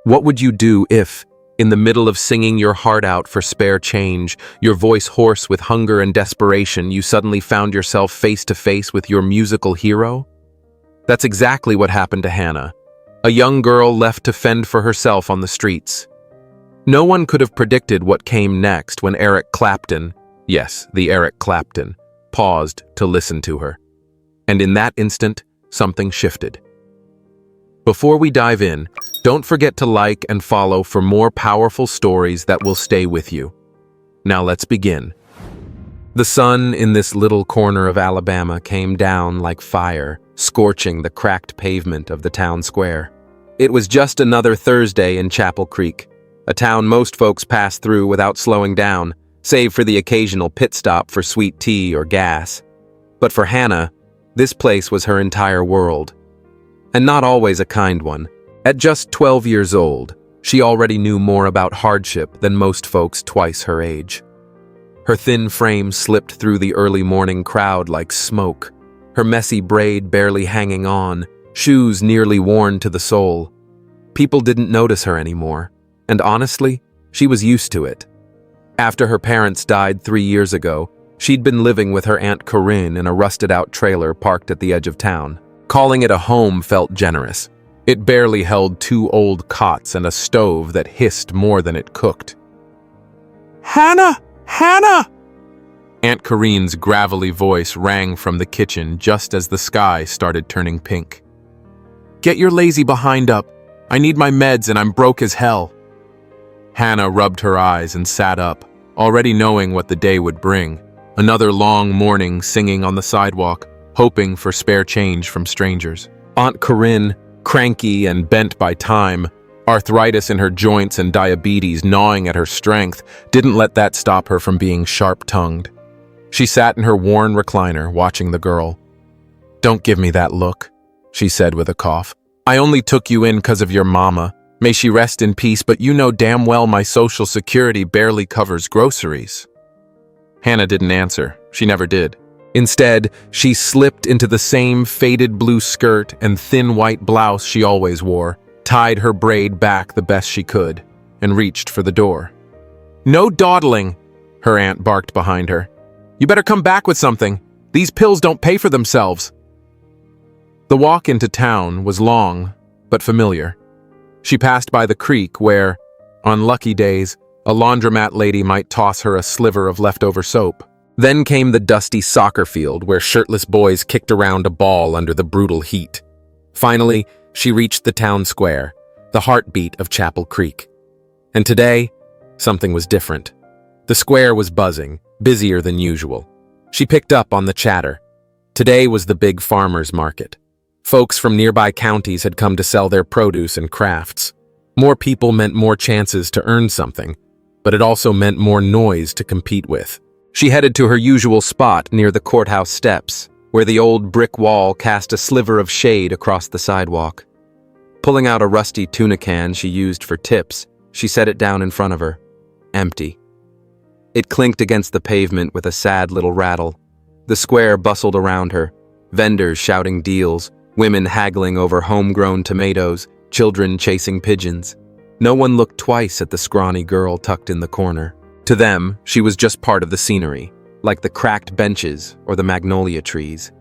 What would you do if, in the middle of singing your heart out for spare change, your voice hoarse with hunger and desperation, you suddenly found yourself face to face with your musical hero? That's exactly what happened to Hannah, a young girl left to fend for herself on the streets. No one could have predicted what came next when Eric Clapton, yes, the Eric Clapton, paused to listen to her. And in that instant, something shifted. Before we dive in, don't forget to like and follow for more powerful stories that will stay with you. Now let's begin. The sun in this little corner of Alabama came down like fire, scorching the cracked pavement of the town square. It was just another Thursday in Chapel Creek, a town most folks pass through without slowing down, save for the occasional pit stop for sweet tea or gas. But for Hannah, this place was her entire world. And not always a kind one. At just 12 years old, she already knew more about hardship than most folks twice her age. Her thin frame slipped through the early morning crowd like smoke, her messy braid barely hanging on, shoes nearly worn to the sole. People didn't notice her anymore, and honestly, she was used to it. After her parents died 3 years ago, she'd been living with her Aunt Corinne in a rusted-out trailer parked at the edge of town. Calling it a home felt generous. It barely held 2 old cots and a stove that hissed more than it cooked. "Hannah! Hannah!" Aunt Corinne's gravelly voice rang from the kitchen just as the sky started turning pink. "Get your lazy behind up. I need my meds and I'm broke as hell." Hannah rubbed her eyes and sat up, already knowing what the day would bring. Another long morning singing on the sidewalk, hoping for spare change from strangers. Aunt Corinne, cranky and bent by time, arthritis in her joints and diabetes gnawing at her strength, didn't let that stop her from being sharp-tongued. She sat in her worn recliner, watching the girl. "Don't give me that look," she said with a cough. "I only took you in 'cause of your mama. May she rest in peace, but you know damn well my Social Security barely covers groceries." Hannah didn't answer. She never did. Instead, she slipped into the same faded blue skirt and thin white blouse she always wore, tied her braid back the best she could, and reached for the door. "No dawdling," her aunt barked behind her. "You better come back with something. These pills don't pay for themselves." The walk into town was long, but familiar. She passed by the creek where, on lucky days, a laundromat lady might toss her a sliver of leftover soap. Then came the dusty soccer field where shirtless boys kicked around a ball under the brutal heat. Finally, she reached the town square, the heartbeat of Chapel Creek. And today, something was different. The square was buzzing, busier than usual. She picked up on the chatter. Today was the big farmers' market. Folks from nearby counties had come to sell their produce and crafts. More people meant more chances to earn something, but it also meant more noise to compete with. She headed to her usual spot near the courthouse steps, where the old brick wall cast a sliver of shade across the sidewalk. Pulling out a rusty tuna can she used for tips, she set it down in front of her. Empty. It clinked against the pavement with a sad little rattle. The square bustled around her, vendors shouting deals, women haggling over homegrown tomatoes, children chasing pigeons. No one looked twice at the scrawny girl tucked in the corner. To them, she was just part of the scenery, like the cracked benches or the magnolia trees.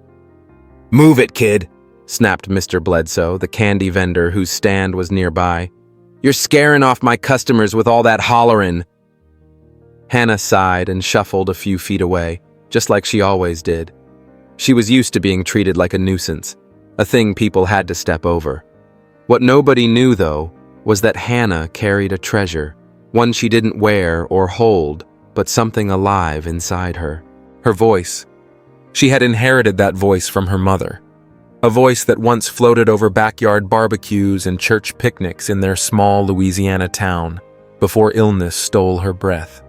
"Move it, kid," snapped Mr. Bledsoe, the candy vendor whose stand was nearby. "You're scaring off my customers with all that hollerin'." Hannah sighed and shuffled a few feet away, just like she always did. She was used to being treated like a nuisance, a thing people had to step over. What nobody knew, though, was that Hannah carried a treasure. One she didn't wear or hold, but something alive inside her. Her voice. She had inherited that voice from her mother. A voice that once floated over backyard barbecues and church picnics in their small Louisiana town, before illness stole her breath.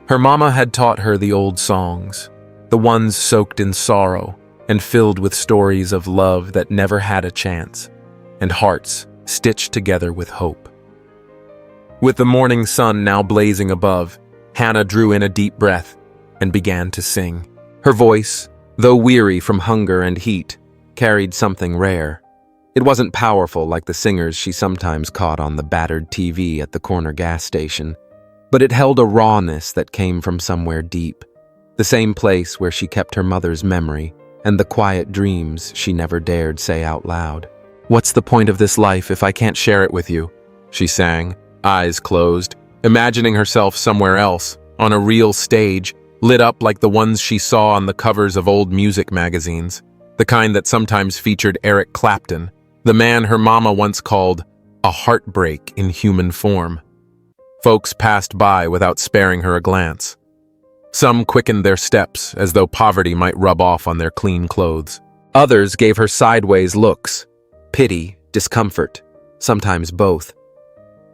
Her mama had taught her the old songs, the ones soaked in sorrow and filled with stories of love that never had a chance, and hearts stitched together with hope. With the morning sun now blazing above, Hannah drew in a deep breath and began to sing. Her voice, though weary from hunger and heat, carried something rare. It wasn't powerful like the singers she sometimes caught on the battered TV at the corner gas station, but it held a rawness that came from somewhere deep, the same place where she kept her mother's memory and the quiet dreams she never dared say out loud. "What's the point of this life if I can't share it with you?" she sang, eyes closed, imagining herself somewhere else, on a real stage, lit up like the ones she saw on the covers of old music magazines, the kind that sometimes featured Eric Clapton, the man her mama once called a heartbreak in human form. Folks passed by without sparing her a glance. Some quickened their steps as though poverty might rub off on their clean clothes. Others gave her sideways looks, pity, discomfort, sometimes both.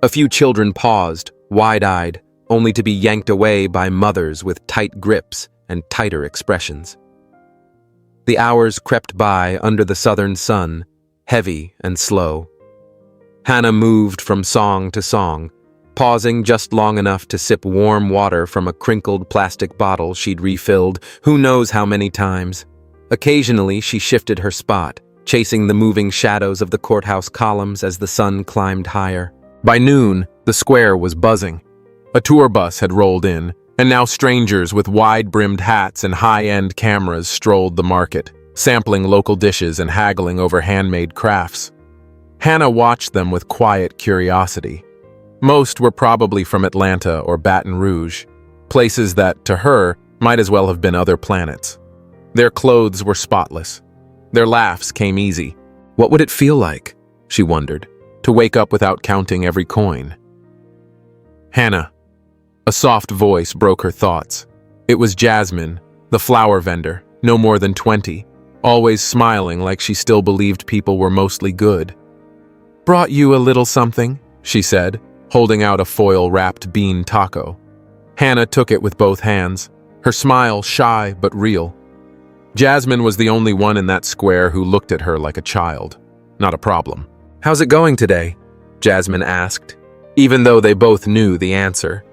A few children paused, wide-eyed, only to be yanked away by mothers with tight grips and tighter expressions. The hours crept by under the southern sun, heavy and slow. Hannah moved from song to song, pausing just long enough to sip warm water from a crinkled plastic bottle she'd refilled who knows how many times. Occasionally, she shifted her spot, chasing the moving shadows of the courthouse columns as the sun climbed higher. By noon, the square was buzzing. A tour bus had rolled in, and now strangers with wide-brimmed hats and high-end cameras strolled the market, sampling local dishes and haggling over handmade crafts. Hannah watched them with quiet curiosity. Most were probably from Atlanta or Baton Rouge, places that, to her, might as well have been other planets. Their clothes were spotless. Their laughs came easy. What would it feel like, she wondered, to wake up without counting every coin? "Hannah." A soft voice broke her thoughts. It was Jasmine, the flower vendor, no more than 20, always smiling like she still believed people were mostly good. "Brought you a little something," she said, holding out a foil-wrapped bean taco. Hannah took it with both hands, her smile shy but real. Jasmine was the only one in that square who looked at her like a child. Not a problem. "How's it going today?" Jasmine asked, even though they both knew the answer.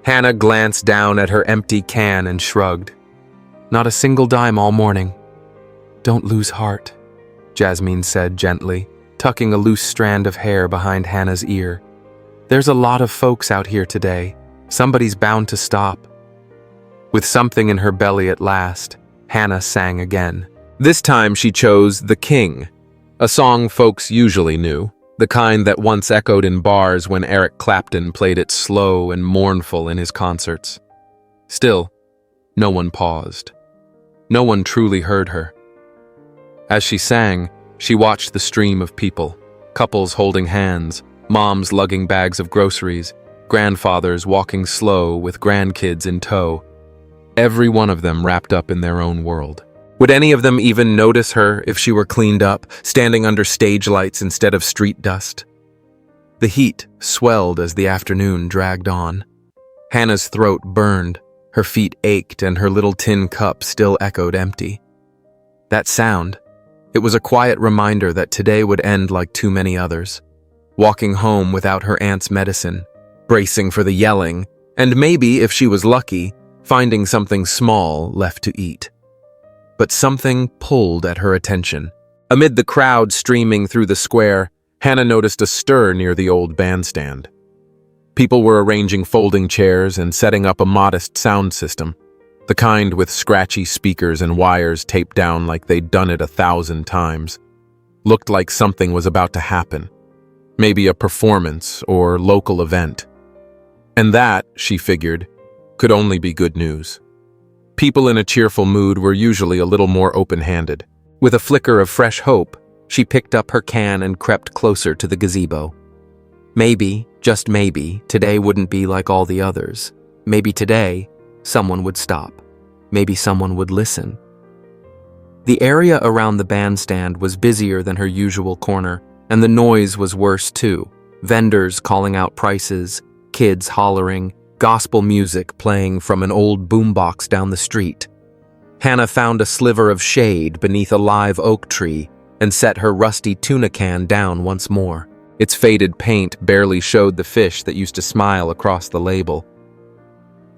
Hannah glanced down at her empty can and shrugged. "Not a single dime all morning." "Don't lose heart," Jasmine said gently, tucking a loose strand of hair behind Hannah's ear. "There's a lot of folks out here today. Somebody's bound to stop." With something in her belly at last, Hannah sang again. This time she chose "The King," a song folks usually knew, the kind that once echoed in bars when Eric Clapton played it slow and mournful in his concerts. Still, no one paused. No one truly heard her. As she sang, she watched the stream of people, couples holding hands, moms lugging bags of groceries, grandfathers walking slow with grandkids in tow, every one of them wrapped up in their own world. Would any of them even notice her if she were cleaned up, standing under stage lights instead of street dust? The heat swelled as the afternoon dragged on. Hannah's throat burned, her feet ached, and her little tin cup still echoed empty. That sound, it was a quiet reminder that today would end like too many others. Walking home without her aunt's medicine, bracing for the yelling, and maybe, if she was lucky, finding something small left to eat. But something pulled at her attention. Amid the crowd streaming through the square, Hannah noticed a stir near the old bandstand. People were arranging folding chairs and setting up a modest sound system, the kind with scratchy speakers and wires taped down like they'd done it 1,000 times. Looked like something was about to happen. Maybe a performance or local event. And that, she figured, could only be good news. People in a cheerful mood were usually a little more open-handed. With a flicker of fresh hope, she picked up her can and crept closer to the gazebo. Maybe, just maybe, today wouldn't be like all the others. Maybe today, someone would stop. Maybe someone would listen. The area around the bandstand was busier than her usual corner, and the noise was worse too. Vendors calling out prices, kids hollering, gospel music playing from an old boombox down the street. Hannah found a sliver of shade beneath a live oak tree and set her rusty tuna can down once more. Its faded paint barely showed the fish that used to smile across the label.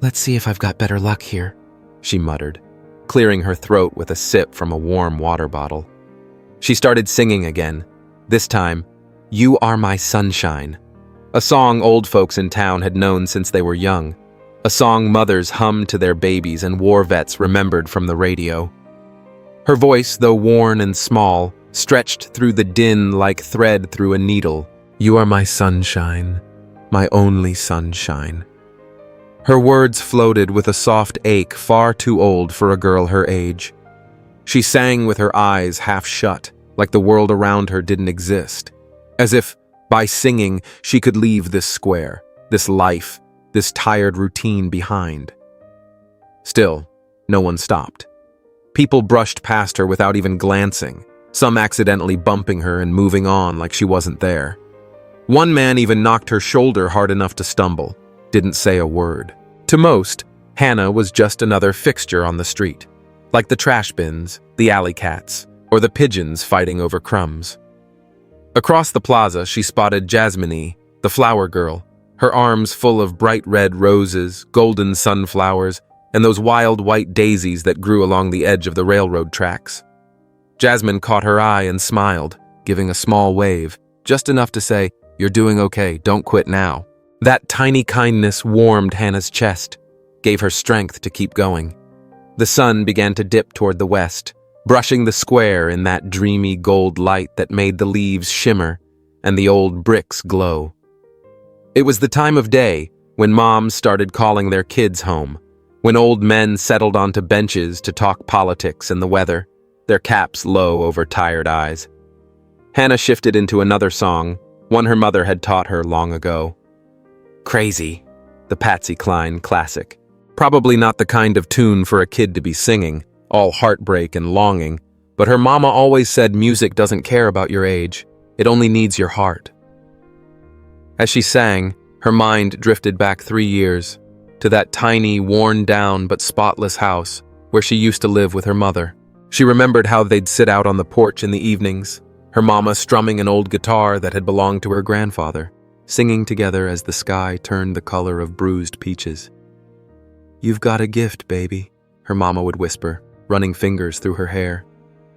"Let's see if I've got better luck here," she muttered, clearing her throat with a sip from a warm water bottle. She started singing again, This time, "You Are My Sunshine," a song old folks in town had known since they were young, a song mothers hummed to their babies and war vets remembered from the radio. Her voice, though worn and small, stretched through the din like thread through a needle. "You are my sunshine, my only sunshine." Her words floated with a soft ache far too old for a girl her age. She sang with her eyes half shut, like the world around her didn't exist, as if, by singing, she could leave this square, this life, this tired routine behind. Still, no one stopped. People brushed past her without even glancing, some accidentally bumping her and moving on like she wasn't there. One man even knocked her shoulder hard enough to stumble, didn't say a word. To most, Hannah was just another fixture on the street, like the trash bins, the alley cats, or the pigeons fighting over crumbs. Across the plaza, she spotted Jasmine, the flower girl, her arms full of bright red roses, golden sunflowers, and those wild white daisies that grew along the edge of the railroad tracks. Jasmine caught her eye and smiled, giving a small wave, just enough to say, "You're doing okay, don't quit now." That tiny kindness warmed Hannah's chest, gave her strength to keep going. The sun began to dip toward the west, brushing the square in that dreamy gold light that made the leaves shimmer and the old bricks glow. It was the time of day when moms started calling their kids home, when old men settled onto benches to talk politics and the weather, their caps low over tired eyes. Hannah shifted into another song, one her mother had taught her long ago. "Crazy," the Patsy Cline classic. Probably not the kind of tune for a kid to be singing, all heartbreak and longing, but her mama always said music doesn't care about your age, it only needs your heart. As she sang, her mind drifted back 3 years, to that tiny, worn-down but spotless house where she used to live with her mother. She remembered how they'd sit out on the porch in the evenings, her mama strumming an old guitar that had belonged to her grandfather, singing together as the sky turned the color of bruised peaches. "You've got a gift, baby," her mama would whisper, running fingers through her hair.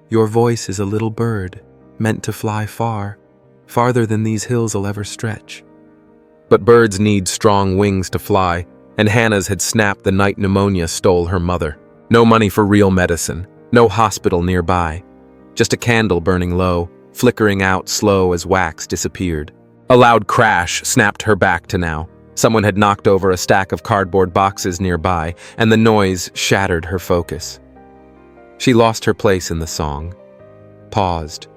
"Your voice is a little bird, meant to fly far, farther than these hills will ever stretch." But birds need strong wings to fly, and Hannah's had snapped the night pneumonia stole her mother. No money for real medicine, no hospital nearby, just a candle burning low, flickering out slow as wax disappeared. A loud crash snapped her back to now. Someone had knocked over a stack of cardboard boxes nearby, and the noise shattered her focus. She lost her place in the song, paused,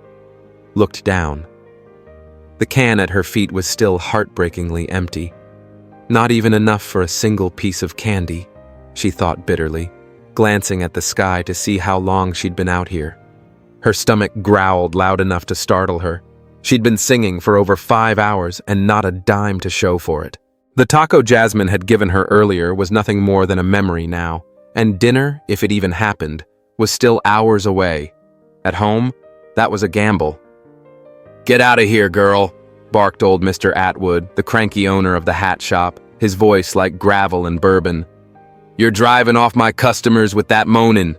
looked down. The can at her feet was still heartbreakingly empty. Not even enough for a single piece of candy, she thought bitterly, glancing at the sky to see how long she'd been out here. Her stomach growled loud enough to startle her. She'd been singing for over 5 hours and not a dime to show for it. The taco Jasmine had given her earlier was nothing more than a memory now, and dinner, if it even happened, was still hours away. At home, that was a gamble. "Get out of here, girl," barked old Mr. Atwood, the cranky owner of the hat shop, his voice like gravel and bourbon. "You're driving off my customers with that moanin'."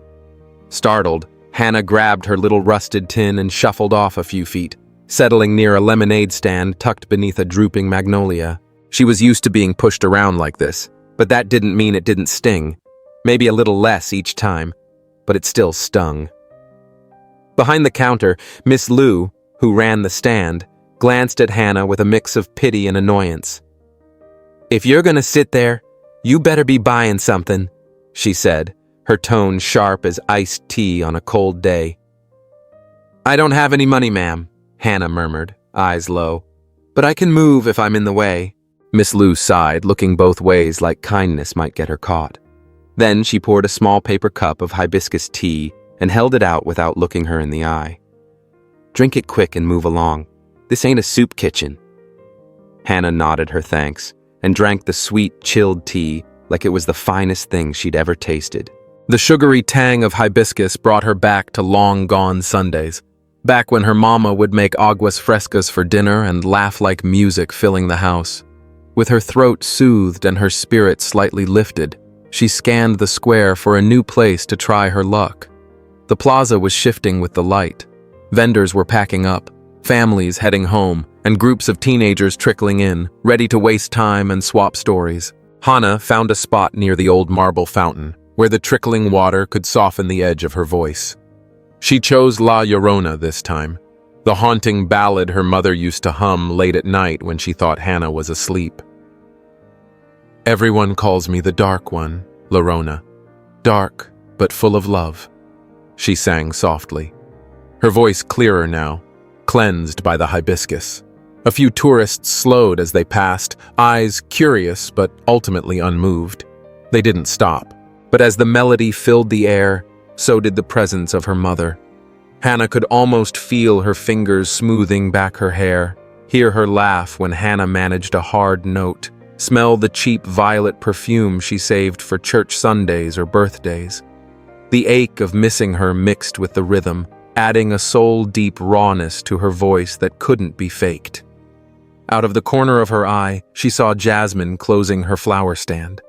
Startled, Hannah grabbed her little rusted tin and shuffled off a few feet, settling near a lemonade stand tucked beneath a drooping magnolia. She was used to being pushed around like this, but that didn't mean it didn't sting. Maybe a little less each time, but it still stung. Behind the counter, Miss Lou, who ran the stand, glanced at Hannah with a mix of pity and annoyance. "If you're gonna sit there, you better be buying something," she said, her tone sharp as iced tea on a cold day. "I don't have any money, ma'am," Hannah murmured, eyes low. "But I can move if I'm in the way." Miss Lou sighed, looking both ways like kindness might get her caught. Then she poured a small paper cup of hibiscus tea and held it out without looking her in the eye. "Drink it quick and move along. This ain't a soup kitchen." Hannah nodded her thanks and drank the sweet, chilled tea like it was the finest thing she'd ever tasted. The sugary tang of hibiscus brought her back to long-gone Sundays, back when her mama would make aguas frescas for dinner and laugh like music filling the house. With her throat soothed and her spirit slightly lifted, she scanned the square for a new place to try her luck. The plaza was shifting with the light. Vendors were packing up, Families heading home, and groups of teenagers trickling in, ready to waste time and swap stories. Hannah found a spot near the old marble fountain, where the trickling water could soften the edge of her voice. She chose La Llorona this time, the haunting ballad her mother used to hum late at night when she thought Hannah was asleep. "Everyone calls me the Dark One, Llorona. Dark, but full of love," she sang softly. Her voice clearer now, cleansed by the hibiscus. A few tourists slowed as they passed, eyes curious but ultimately unmoved. They didn't stop, but as the melody filled the air, so did the presence of her mother. Hannah could almost feel her fingers smoothing back her hair, hear her laugh when Hannah managed a hard note, smell the cheap violet perfume she saved for church Sundays or birthdays. The ache of missing her mixed with the rhythm, adding a soul-deep rawness to her voice that couldn't be faked. Out of the corner of her eye, she saw Jasmine closing her flower stand.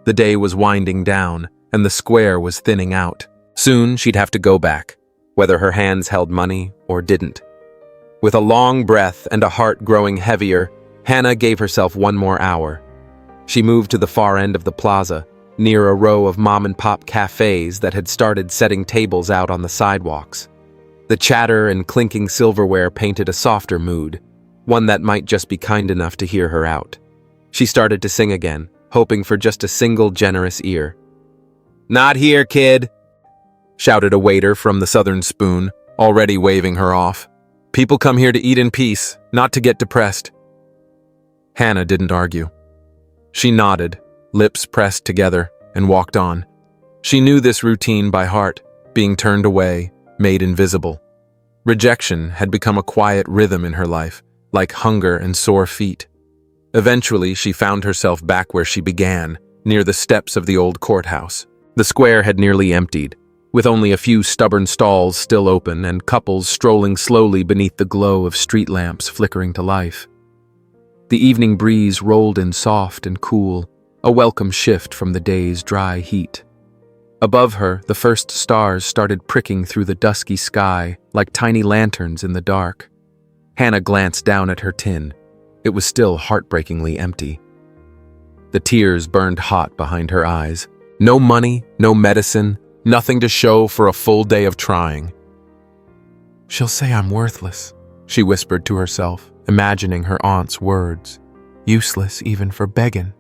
The day was winding down, and the square was thinning out. Soon she'd have to go back, whether her hands held money or didn't. With a long breath and a heart growing heavier, Hannah gave herself one more hour. She moved to the far end of the plaza, near a row of mom-and-pop cafes that had started setting tables out on the sidewalks. The chatter and clinking silverware painted a softer mood, one that might just be kind enough to hear her out. She started to sing again, hoping for just a single generous ear. "Not here, kid," shouted a waiter from the Southern Spoon, already waving her off. "People come here to eat in peace, not to get depressed." Hannah didn't argue. She nodded, lips pressed together, and walked on. She knew this routine by heart, being turned away, made invisible. Rejection had become a quiet rhythm in her life, like hunger and sore feet. Eventually, she found herself back where she began, near the steps of the old courthouse. The square had nearly emptied, with only a few stubborn stalls still open and couples strolling slowly beneath the glow of street lamps flickering to life. The evening breeze rolled in soft and cool, a welcome shift from the day's dry heat. Above her, the first stars started pricking through the dusky sky like tiny lanterns in the dark. Hannah glanced down at her tin. It was still heartbreakingly empty. The tears burned hot behind her eyes. No money, no medicine, nothing to show for a full day of trying. "She'll say I'm worthless," she whispered to herself, imagining her aunt's words. "Useless even for begging."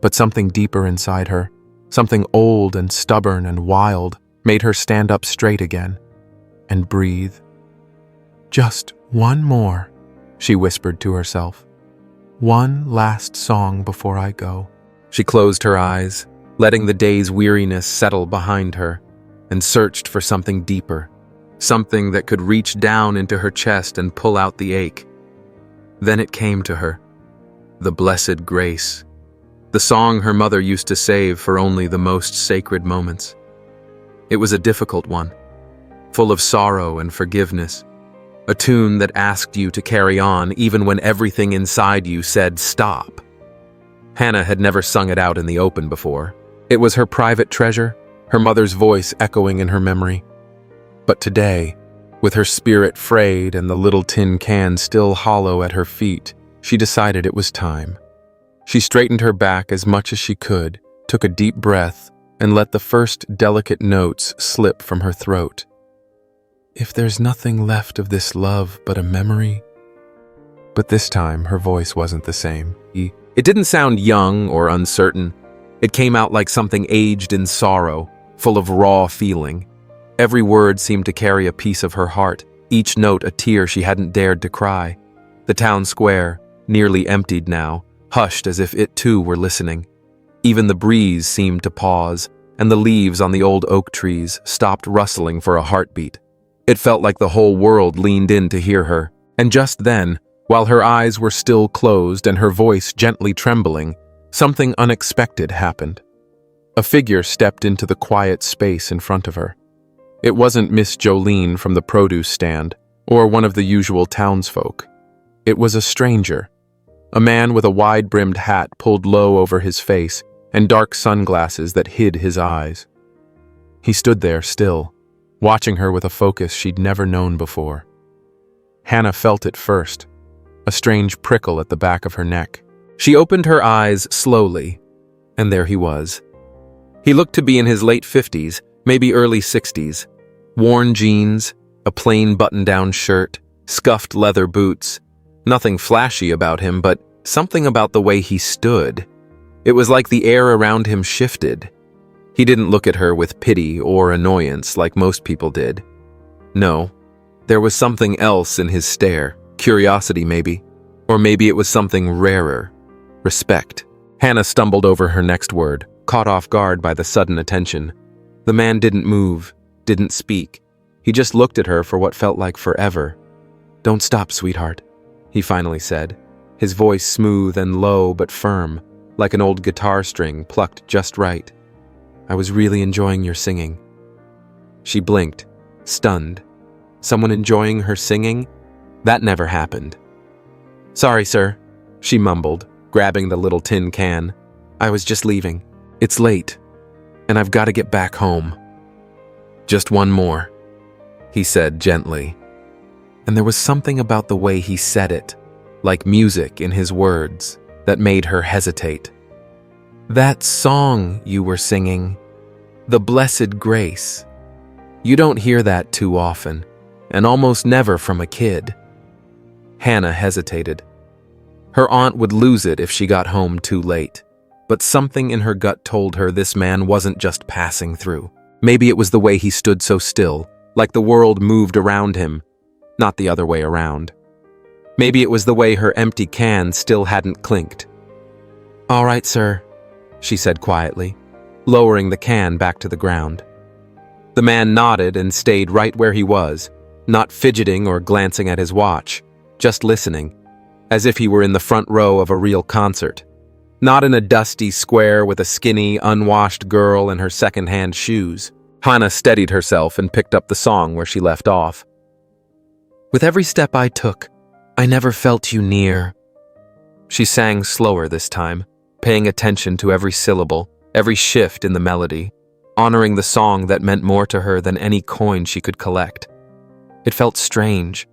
But something deeper inside her, something old and stubborn and wild, made her stand up straight again and breathe. "Just one more," she whispered to herself. "One last song before I go." She closed her eyes, letting the day's weariness settle behind her, and searched for something deeper, something that could reach down into her chest and pull out the ache. Then it came to her, the blessed grace, the song her mother used to save for only the most sacred moments. It was a difficult one, full of sorrow and forgiveness, a tune that asked you to carry on even when everything inside you said stop. Hannah had never sung it out in the open before. It was her private treasure, her mother's voice echoing in her memory. But today, with her spirit frayed and the little tin can still hollow at her feet, she decided it was time. She straightened her back as much as she could, took a deep breath, and let the first delicate notes slip from her throat. "If there's nothing left of this love but a memory." But this time, her voice wasn't the same. It didn't sound young or uncertain. It came out like something aged in sorrow, full of raw feeling. Every word seemed to carry a piece of her heart, each note a tear she hadn't dared to cry. The town square, nearly emptied now, hushed as if it too were listening. Even the breeze seemed to pause, and the leaves on the old oak trees stopped rustling for a heartbeat. It felt like the whole world leaned in to hear her, and just then, while her eyes were still closed and her voice gently trembling, something unexpected happened. A figure stepped into the quiet space in front of her. It wasn't Miss Jolene from the produce stand, or one of the usual townsfolk. It was a stranger, a man with a wide-brimmed hat pulled low over his face and dark sunglasses that hid his eyes. He stood there still, watching her with a focus she'd never known before. Hannah felt it first, a strange prickle at the back of her neck. She opened her eyes slowly, and there he was. He looked to be in his late 50s, maybe early 60s. Worn jeans, a plain button-down shirt, scuffed leather boots. Nothing flashy about him, but something about the way he stood. It was like the air around him shifted. He didn't look at her with pity or annoyance like most people did. No, there was something else in his stare. Curiosity, maybe. Or maybe it was something rarer. Respect. Hannah stumbled over her next word, caught off guard by the sudden attention. The man didn't move, didn't speak. He just looked at her for what felt like forever. "Don't stop, sweetheart," he finally said, his voice smooth and low but firm, like an old guitar string plucked just right. "I was really enjoying your singing." She blinked, stunned. Someone enjoying her singing? That never happened. "Sorry, sir," she mumbled, grabbing the little tin can. "I was just leaving. It's late, and I've got to get back home." "Just one more," he said gently. And there was something about the way he said it, like music in his words, that made her hesitate. "That song you were singing, the Blessed Grace. You don't hear that too often, and almost never from a kid." Hannah hesitated. Her aunt would lose it if she got home too late, but something in her gut told her this man wasn't just passing through. Maybe it was the way he stood so still, like the world moved around him, not the other way around. Maybe it was the way her empty can still hadn't clinked. "All right, sir," she said quietly, lowering the can back to the ground. The man nodded and stayed right where he was, not fidgeting or glancing at his watch, just listening, as if he were in the front row of a real concert. Not in a dusty square with a skinny, unwashed girl in her second-hand shoes. Hannah steadied herself and picked up the song where she left off. "With every step I took, I never felt you near." She sang slower this time, paying attention to every syllable, every shift in the melody, honoring the song that meant more to her than any coin she could collect. It felt strange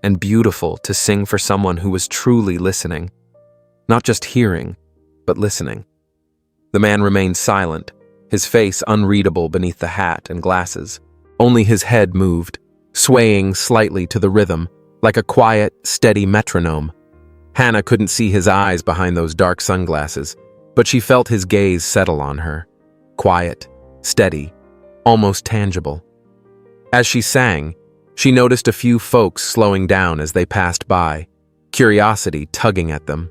and beautiful to sing for someone who was truly listening. Not just hearing, but listening. The man remained silent, his face unreadable beneath the hat and glasses. Only his head moved, swaying slightly to the rhythm, like a quiet, steady metronome. Hannah couldn't see his eyes behind those dark sunglasses, but she felt his gaze settle on her. Quiet, steady, almost tangible. As she sang, she noticed a few folks slowing down as they passed by, curiosity tugging at them.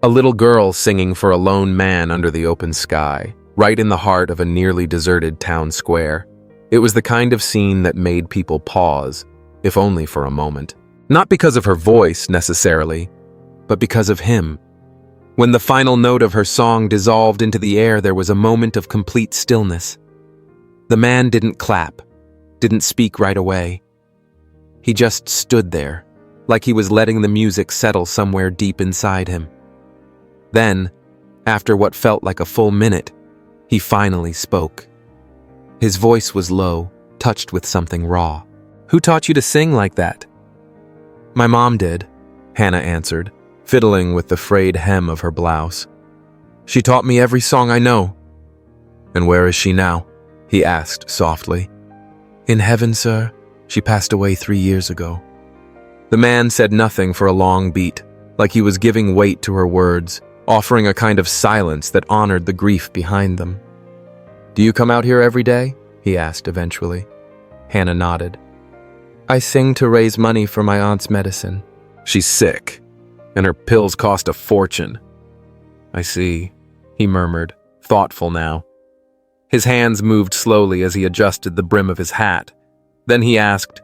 A little girl singing for a lone man under the open sky, right in the heart of a nearly deserted town square. It was the kind of scene that made people pause, if only for a moment. Not because of her voice, necessarily, but because of him. When the final note of her song dissolved into the air, there was a moment of complete stillness. The man didn't clap, didn't speak right away. He just stood there, like he was letting the music settle somewhere deep inside him. Then, after what felt like a full minute, he finally spoke. His voice was low, touched with something raw. "Who taught you to sing like that?" "My mom did," Hannah answered, fiddling with the frayed hem of her blouse. "She taught me every song I know." "And where is she now?" he asked softly. "In heaven, sir. She passed away 3 years ago." The man said nothing for a long beat, like he was giving weight to her words, offering a kind of silence that honored the grief behind them. "Do you come out here every day?" he asked eventually. Hannah nodded. "I sing to raise money for my aunt's medicine." "She's sick, and her pills cost a fortune." "I see," he murmured, thoughtful now. His hands moved slowly as he adjusted the brim of his hat. Then he asked,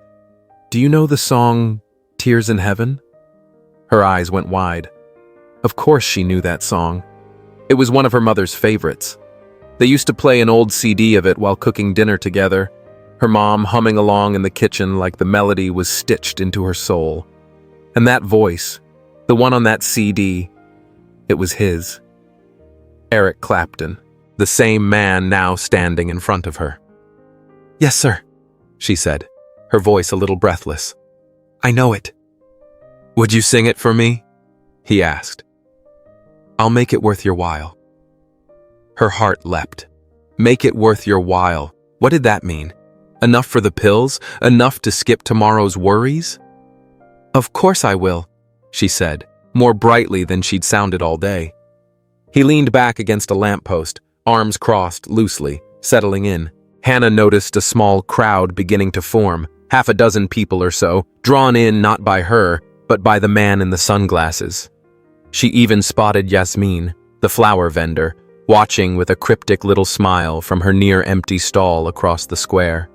"Do you know the song, Tears in Heaven?" Her eyes went wide. Of course she knew that song. It was one of her mother's favorites. They used to play an old CD of it while cooking dinner together, her mom humming along in the kitchen like the melody was stitched into her soul. And that voice, the one on that CD, it was his. Eric Clapton, the same man now standing in front of her. "Yes, sir," she said, her voice a little breathless. "I know it." "Would you sing it for me?" he asked. "I'll make it worth your while." Her heart leapt. Make it worth your while. What did that mean? Enough for the pills? Enough to skip tomorrow's worries? "Of course I will," she said, more brightly than she'd sounded all day. He leaned back against a lamppost, arms crossed loosely, settling in. Hannah noticed a small crowd beginning to form, half a dozen people or so, drawn in not by her, but by the man in the sunglasses. She even spotted Yasmin, the flower vendor, watching with a cryptic little smile from her near-empty stall across the square.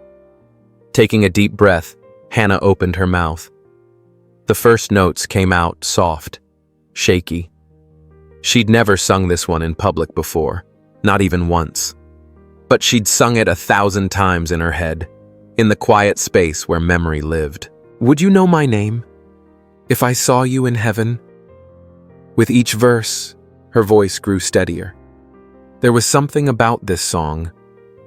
Taking a deep breath, Hannah opened her mouth. The first notes came out soft, shaky. She'd never sung this one in public before, not even once. But she'd sung it 1,000 times in her head, in the quiet space where memory lived. "Would you know my name? If I saw you in heaven?" With each verse, her voice grew steadier. There was something about this song,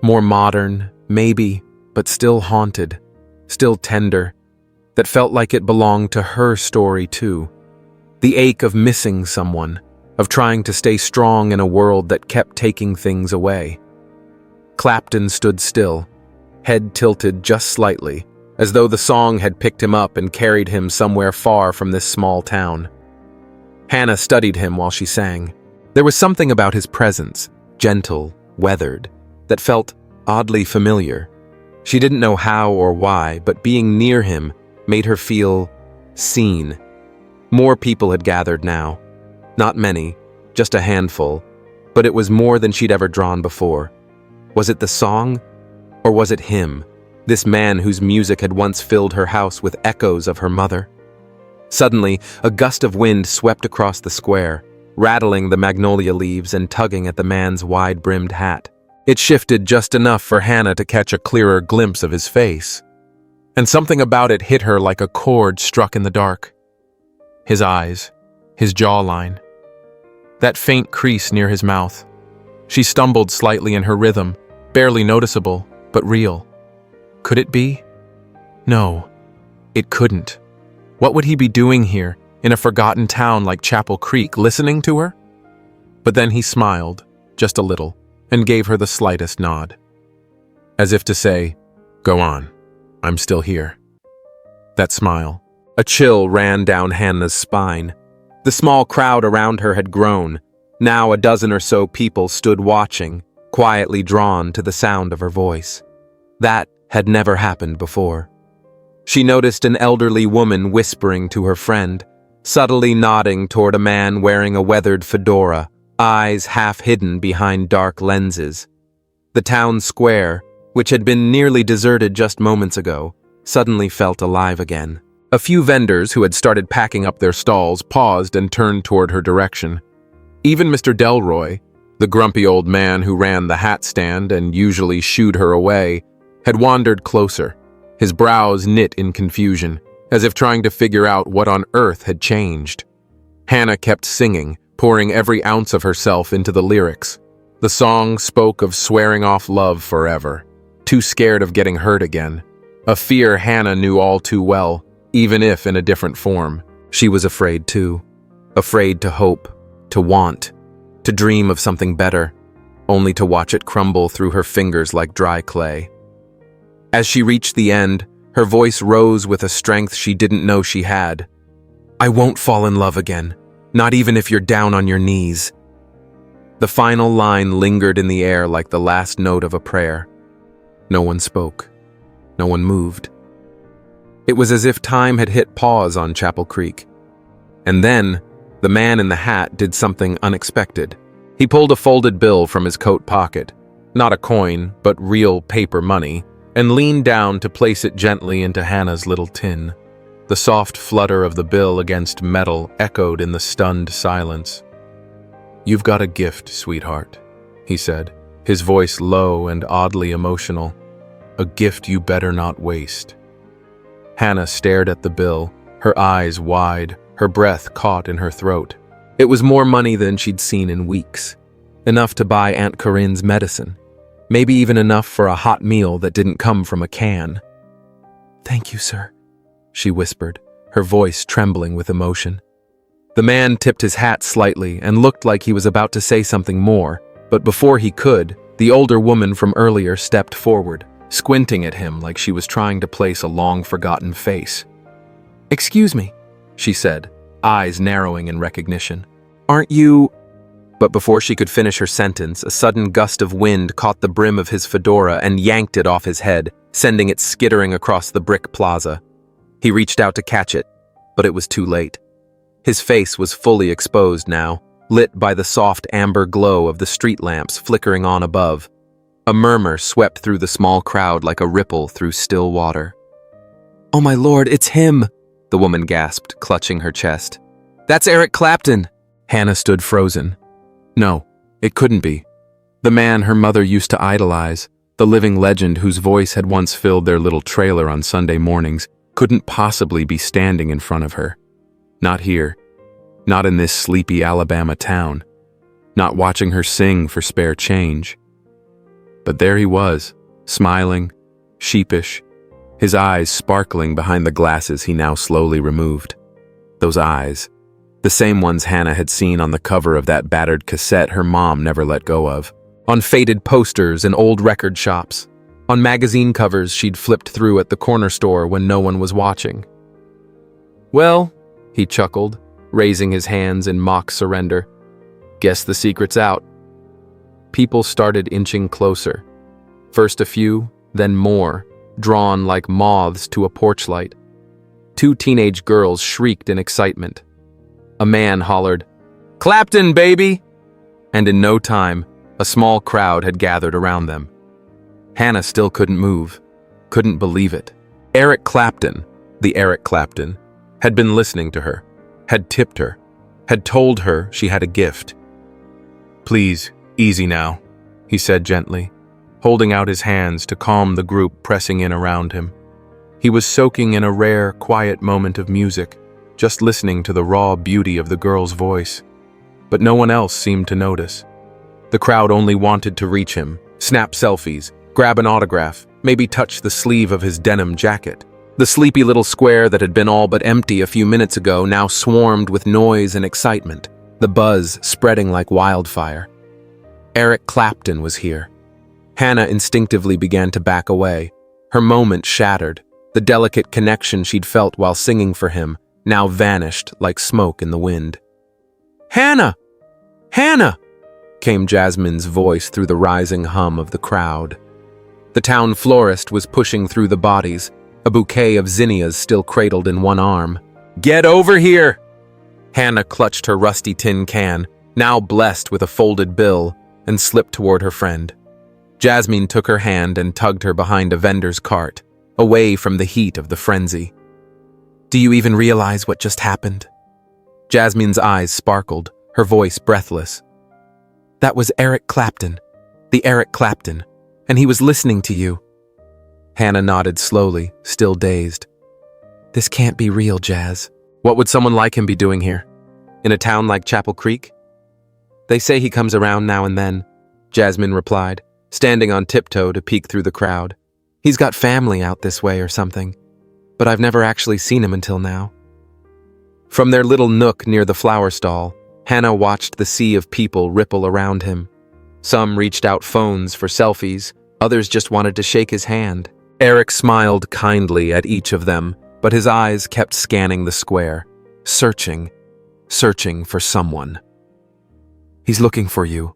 more modern, maybe, but still haunted, still tender, that felt like it belonged to her story too. The ache of missing someone, of trying to stay strong in a world that kept taking things away. Clapton stood still, head tilted just slightly, as though the song had picked him up and carried him somewhere far from this small town. Hannah studied him while she sang. There was something about his presence, gentle, weathered, that felt oddly familiar. She didn't know how or why, but being near him made her feel seen. More people had gathered now. Not many, just a handful, but it was more than she'd ever drawn before. Was it the song? Or was it him, this man whose music had once filled her house with echoes of her mother? Suddenly, a gust of wind swept across the square, rattling the magnolia leaves and tugging at the man's wide-brimmed hat. It shifted just enough for Hannah to catch a clearer glimpse of his face. And something about it hit her like a chord struck in the dark. His eyes, his jawline, that faint crease near his mouth. She stumbled slightly in her rhythm, barely noticeable, but real. Could it be? No, it couldn't. What would he be doing here, in a forgotten town like Chapel Creek, listening to her? But then he smiled, just a little, and gave her the slightest nod. As if to say, "Go on, I'm still here." That smile. A chill ran down Hannah's spine. The small crowd around her had grown. Now a dozen or so people stood watching, quietly drawn to the sound of her voice. That had never happened before. She noticed an elderly woman whispering to her friend, subtly nodding toward a man wearing a weathered fedora, eyes half hidden behind dark lenses. The town square, which had been nearly deserted just moments ago, suddenly felt alive again. A few vendors who had started packing up their stalls paused and turned toward her direction. Even Mr. Delroy, the grumpy old man who ran the hat stand and usually shooed her away, had wandered closer, his brows knit in confusion, as if trying to figure out what on earth had changed. Hannah kept singing, pouring every ounce of herself into the lyrics. The song spoke of swearing off love forever, too scared of getting hurt again, a fear Hannah knew all too well, even if in a different form. She was afraid too, afraid to hope, to want, to dream of something better, only to watch it crumble through her fingers like dry clay. As she reached the end, her voice rose with a strength she didn't know she had. "I won't fall in love again, not even if you're down on your knees." The final line lingered in the air like the last note of a prayer. No one spoke. No one moved. It was as if time had hit pause on Chapel Creek. And then, the man in the hat did something unexpected. He pulled a folded bill from his coat pocket, not a coin, but real paper money, and leaned down to place it gently into Hannah's little tin. The soft flutter of the bill against metal echoed in the stunned silence. "You've got a gift, sweetheart," he said, his voice low and oddly emotional. "A gift you better not waste." Hannah stared at the bill, her eyes wide, her breath caught in her throat. It was more money than she'd seen in weeks, enough to buy Aunt Corinne's medicine, maybe even enough for a hot meal that didn't come from a can. "Thank you, sir," she whispered, her voice trembling with emotion. The man tipped his hat slightly and looked like he was about to say something more, but before he could, the older woman from earlier stepped forward, squinting at him like she was trying to place a long-forgotten face. "Excuse me," she said, eyes narrowing in recognition. "Aren't you—" But before she could finish her sentence, a sudden gust of wind caught the brim of his fedora and yanked it off his head, sending it skittering across the brick plaza. He reached out to catch it, but it was too late. His face was fully exposed now, lit by the soft amber glow of the street lamps flickering on above. A murmur swept through the small crowd like a ripple through still water. "Oh my lord, it's him!" the woman gasped, clutching her chest. "That's Eric Clapton!" Hannah stood frozen. No, it couldn't be. The man her mother used to idolize, the living legend whose voice had once filled their little trailer on Sunday mornings, couldn't possibly be standing in front of her. Not here. Not in this sleepy Alabama town. Not watching her sing for spare change. But there he was, smiling, sheepish, his eyes sparkling behind the glasses he now slowly removed. Those eyes, the same ones Hannah had seen on the cover of that battered cassette her mom never let go of, on faded posters in old record shops, on magazine covers she'd flipped through at the corner store when no one was watching. "Well," he chuckled, raising his hands in mock surrender, "guess the secret's out." People started inching closer. First a few, then more, drawn like moths to a porch light. 2 teenage girls shrieked in excitement. A man hollered, "Clapton, baby!" And in no time, a small crowd had gathered around them. Hannah still couldn't move, couldn't believe it. Eric Clapton, the Eric Clapton, had been listening to her, had tipped her, had told her she had a gift. "Please, easy now," he said gently, holding out his hands to calm the group pressing in around him. He was soaking in a rare, quiet moment of music, just listening to the raw beauty of the girl's voice. But no one else seemed to notice. The crowd only wanted to reach him, snap selfies, grab an autograph, maybe touch the sleeve of his denim jacket. The sleepy little square that had been all but empty a few minutes ago now swarmed with noise and excitement, the buzz spreading like wildfire. Eric Clapton was here. Hannah instinctively began to back away. Her moment shattered. The delicate connection she'd felt while singing for him now vanished like smoke in the wind. "Hannah! Hannah!" came Jasmine's voice through the rising hum of the crowd. The town florist was pushing through the bodies, a bouquet of zinnias still cradled in one arm. "Get over here!" Hannah clutched her rusty tin can, now blessed with a folded bill, and slipped toward her friend. Jasmine took her hand and tugged her behind a vendor's cart, away from the heat of the frenzy. "Do you even realize what just happened?" Jasmine's eyes sparkled, her voice breathless. "That was Eric Clapton, the Eric Clapton, and he was listening to you." Hannah nodded slowly, still dazed. "This can't be real, Jazz. What would someone like him be doing here? In a town like Chapel Creek?" "They say he comes around now and then," Jasmine replied, standing on tiptoe to peek through the crowd. "He's got family out this way or something, but I've never actually seen him until now." From their little nook near the flower stall, Hannah watched the sea of people ripple around him. Some reached out phones for selfies, others just wanted to shake his hand. Eric smiled kindly at each of them, but his eyes kept scanning the square, searching for someone. "He's looking for you,"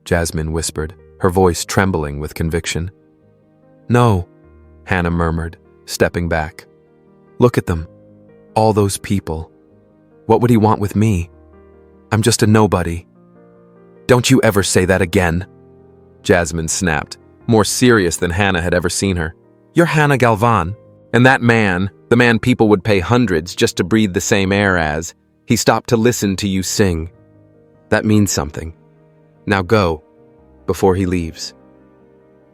Jasmine whispered, her voice trembling with conviction. "No," Hannah murmured, stepping back. "Look at them. All those people. What would he want with me? I'm just a nobody." "Don't you ever say that again," Jasmine snapped, more serious than Hannah had ever seen her. "You're Hannah Galvan, and that man, the man people would pay hundreds just to breathe the same air as, he stopped to listen to you sing. That means something. Now go, before he leaves."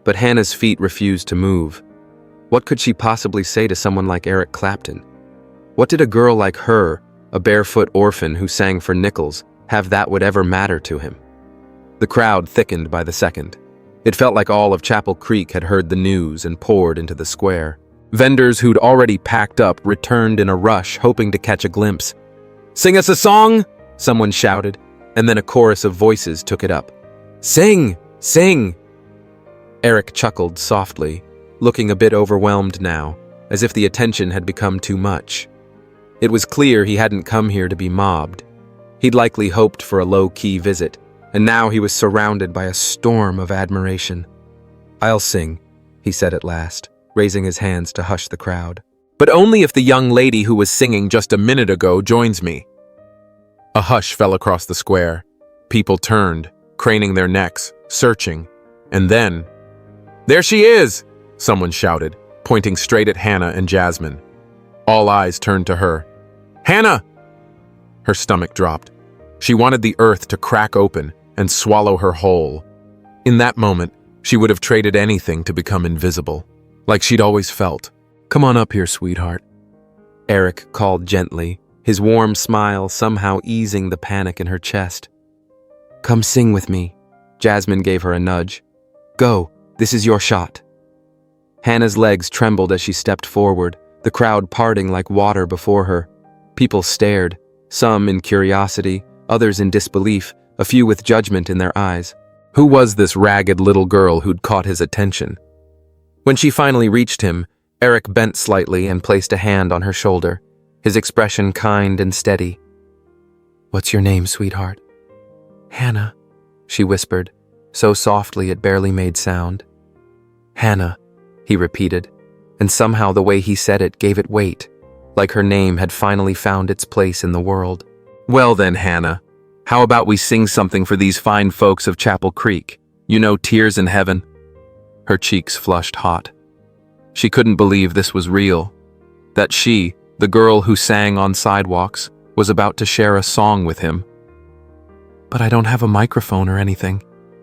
But Hannah's feet refused to move. What could she possibly say to someone like Eric Clapton? What did a girl like her, a barefoot orphan who sang for nickels, have that would ever matter to him? The crowd thickened by the second. It felt like all of Chapel Creek had heard the news and poured into the square. Vendors who'd already packed up returned in a rush, hoping to catch a glimpse. "Sing us a song!" someone shouted, and then a chorus of voices took it up. "Sing! Sing!" Eric chuckled softly, looking a bit overwhelmed now, as if the attention had become too much. It was clear he hadn't come here to be mobbed. He'd likely hoped for a low-key visit, and now he was surrounded by a storm of admiration. "I'll sing," he said at last, raising his hands to hush the crowd. "But only if the young lady who was singing just a minute ago joins me." A hush fell across the square. People turned, craning their necks, searching, and then, "There she is!" someone shouted, pointing straight at Hannah and Jasmine. All eyes turned to her. "Hannah!" Her stomach dropped. She wanted the earth to crack open and swallow her whole. In that moment, she would have traded anything to become invisible, like she'd always felt. "Come on up here, sweetheart," Eric called gently, his warm smile somehow easing the panic in her chest. "Come sing with me," Jasmine gave her a nudge. "Go, this is your shot." Hannah's legs trembled as she stepped forward, the crowd parting like water before her. People stared, some in curiosity, others in disbelief, a few with judgment in their eyes. Who was this ragged little girl who'd caught his attention? When she finally reached him, Eric bent slightly and placed a hand on her shoulder, his expression kind and steady. "What's your name, sweetheart?" "Hannah," she whispered, so softly it barely made sound. "Hannah," he repeated, and somehow the way he said it gave it weight, like her name had finally found its place in the world. "Well then, Hannah, how about we sing something for these fine folks of Chapel Creek? You know, Tears in Heaven?" Her cheeks flushed hot. She couldn't believe this was real, that she, the girl who sang on sidewalks, was about to share a song with him. "But I don't have a microphone or anything,"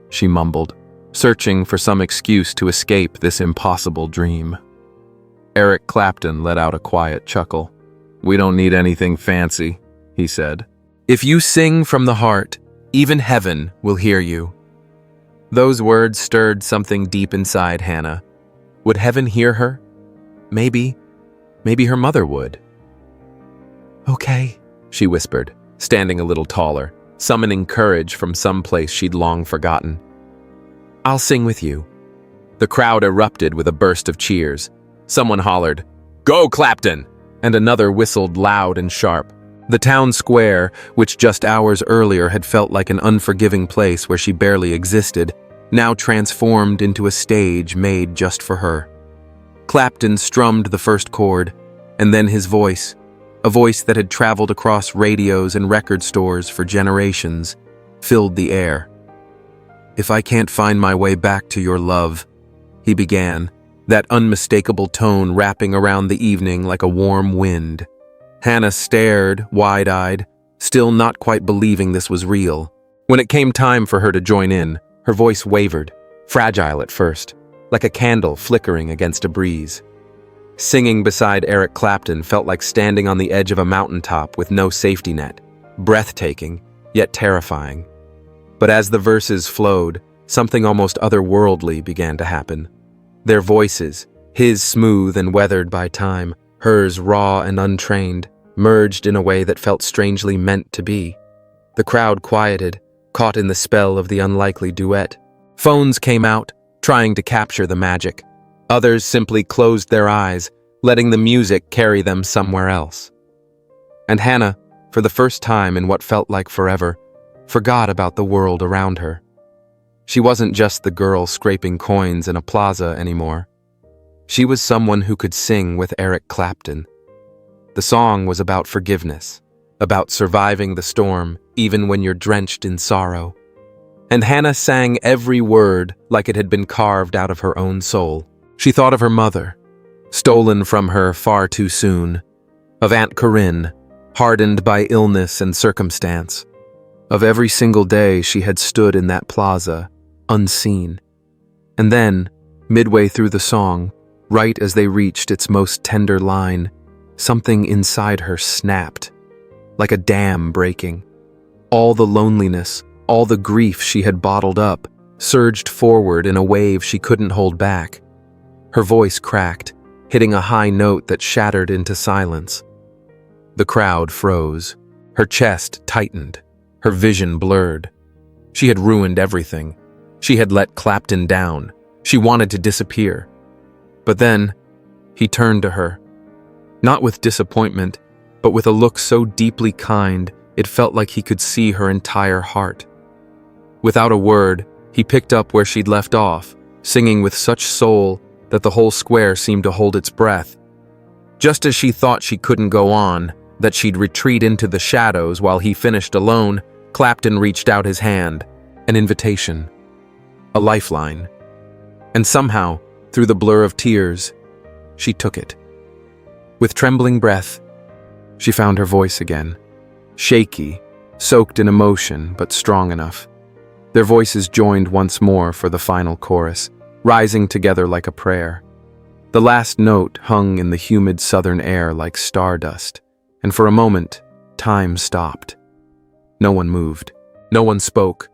she mumbled, searching for some excuse to escape this impossible dream. Eric Clapton let out a quiet chuckle. "We don't need anything fancy," he said. "If you sing from the heart, even heaven will hear you." Those words stirred something deep inside Hannah. Would heaven hear her? Maybe her mother would. "Okay," she whispered, standing a little taller, summoning courage from some place she'd long forgotten. "I'll sing with you." The crowd erupted with a burst of cheers. Someone hollered, "Go, Clapton!" and another whistled loud and sharp. The town square, which just hours earlier had felt like an unforgiving place where she barely existed, now transformed into a stage made just for her. Clapton strummed the first chord, and then his voice, a voice that had traveled across radios and record stores for generations, filled the air. "If I can't find my way back to your love," he began, that unmistakable tone wrapping around the evening like a warm wind. Hannah stared, wide-eyed, still not quite believing this was real. When it came time for her to join in, her voice wavered, fragile at first, like a candle flickering against a breeze. Singing beside Eric Clapton felt like standing on the edge of a mountaintop with no safety net, breathtaking, yet terrifying. But as the verses flowed, something almost otherworldly began to happen. Their voices, his smooth and weathered by time, hers raw and untrained, merged in a way that felt strangely meant to be. The crowd quieted, caught in the spell of the unlikely duet. Phones came out, trying to capture the magic. Others simply closed their eyes, letting the music carry them somewhere else. And Hannah, for the first time in what felt like forever, forgot about the world around her. She wasn't just the girl scraping coins in a plaza anymore. She was someone who could sing with Eric Clapton. The song was about forgiveness, about surviving the storm even when you're drenched in sorrow. And Hannah sang every word like it had been carved out of her own soul. She thought of her mother, stolen from her far too soon, of Aunt Corinne, hardened by illness and circumstance, of every single day she had stood in that plaza, unseen. And then, midway through the song, right as they reached its most tender line, something inside her snapped, like a dam breaking. All the loneliness, all the grief she had bottled up, surged forward in a wave she couldn't hold back. Her voice cracked, hitting a high note that shattered into silence. The crowd froze. Her chest tightened. Her vision blurred. She had ruined everything. She had let Clapton down. She wanted to disappear. But then, he turned to her. Not with disappointment, but with a look so deeply kind, it felt like he could see her entire heart. Without a word, he picked up where she'd left off, singing with such soul that the whole square seemed to hold its breath. Just as she thought she couldn't go on, that she'd retreat into the shadows while he finished alone, Clapton reached out his hand, an invitation, a lifeline. And somehow, through the blur of tears, she took it. With trembling breath, she found her voice again, shaky, soaked in emotion, but strong enough. Their voices joined once more for the final chorus, rising together like a prayer. The last note hung in the humid southern air like stardust, and for a moment, time stopped. No one moved. No one spoke.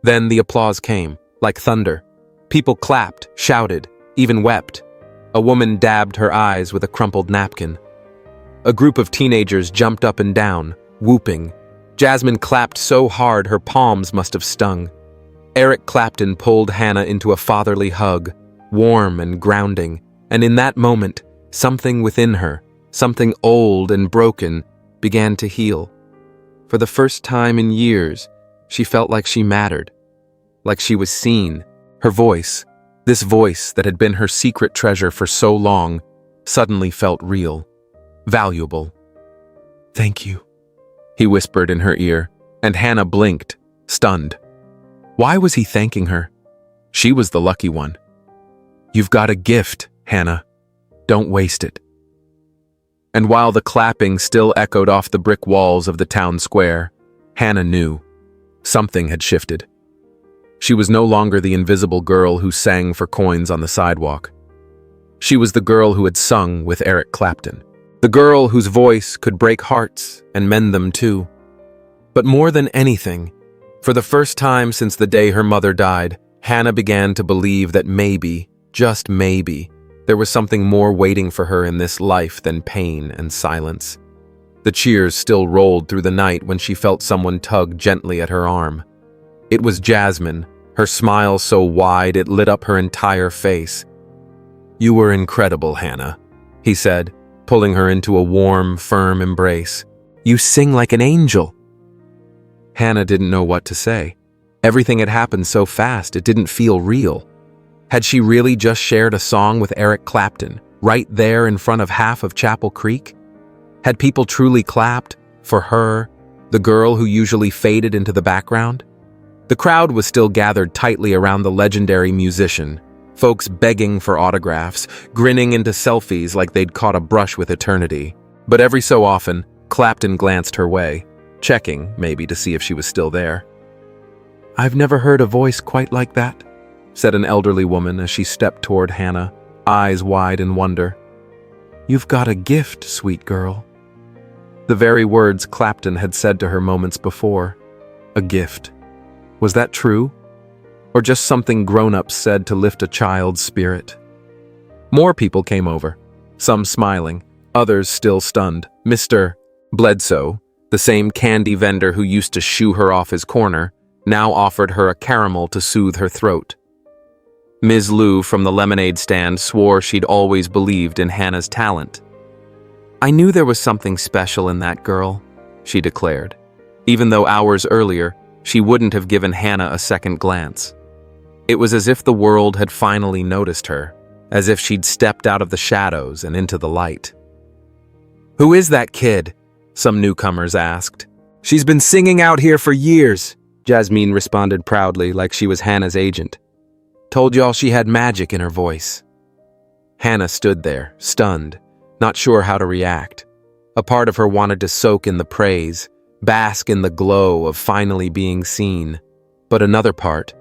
Then the applause came, like thunder. People clapped, shouted, even wept. A woman dabbed her eyes with a crumpled napkin. A group of teenagers jumped up and down, whooping. Jasmine clapped so hard her palms must have stung. Eric Clapton pulled Hannah into a fatherly hug, warm and grounding, and in that moment, something within her, something old and broken, began to heal. For the first time in years, she felt like she mattered, like she was seen. Her voice, this voice that had been her secret treasure for so long, suddenly felt real, valuable. "Thank you," he whispered in her ear, and Hannah blinked, stunned. Why was he thanking her? She was the lucky one. "You've got a gift, Hannah. Don't waste it." And while the clapping still echoed off the brick walls of the town square, Hannah knew something had shifted. She was no longer the invisible girl who sang for coins on the sidewalk. She was the girl who had sung with Eric Clapton, the girl whose voice could break hearts and mend them too. But more than anything, for the first time since the day her mother died, Hannah began to believe that maybe, just maybe, there was something more waiting for her in this life than pain and silence. The cheers still rolled through the night when she felt someone tug gently at her arm. It was Jasmine, her smile so wide it lit up her entire face. "You were incredible, Hannah," he said, pulling her into a warm, firm embrace. "You sing like an angel." Hannah didn't know what to say. Everything had happened so fast it didn't feel real. Had she really just shared a song with Eric Clapton, right there in front of half of Chapel Creek? Had people truly clapped for her, the girl who usually faded into the background? The crowd was still gathered tightly around the legendary musician, folks begging for autographs, grinning into selfies like they'd caught a brush with eternity. But every so often, Clapton glanced her way, checking, maybe, to see if she was still there. "I've never heard a voice quite like that," said an elderly woman as she stepped toward Hannah, eyes wide in wonder. "You've got a gift, sweet girl." The very words Clapton had said to her moments before. A gift. Was that true? Or just something grown-ups said to lift a child's spirit? More people came over, some smiling, others still stunned. Mr. Bledsoe, the same candy vendor who used to shoo her off his corner, now offered her a caramel to soothe her throat. Ms. Lou from the lemonade stand swore she'd always believed in Hannah's talent. "I knew there was something special in that girl," she declared, even though hours earlier she wouldn't have given Hannah a second glance. It was as if the world had finally noticed her, as if she'd stepped out of the shadows and into the light. "Who is that kid?" some newcomers asked. "She's been singing out here for years," Jasmine responded proudly, like she was Hannah's agent. "Told y'all she had magic in her voice." Hannah stood there, stunned, not sure how to react. A part of her wanted to soak in the praise, bask in the glow of finally being seen. But another part,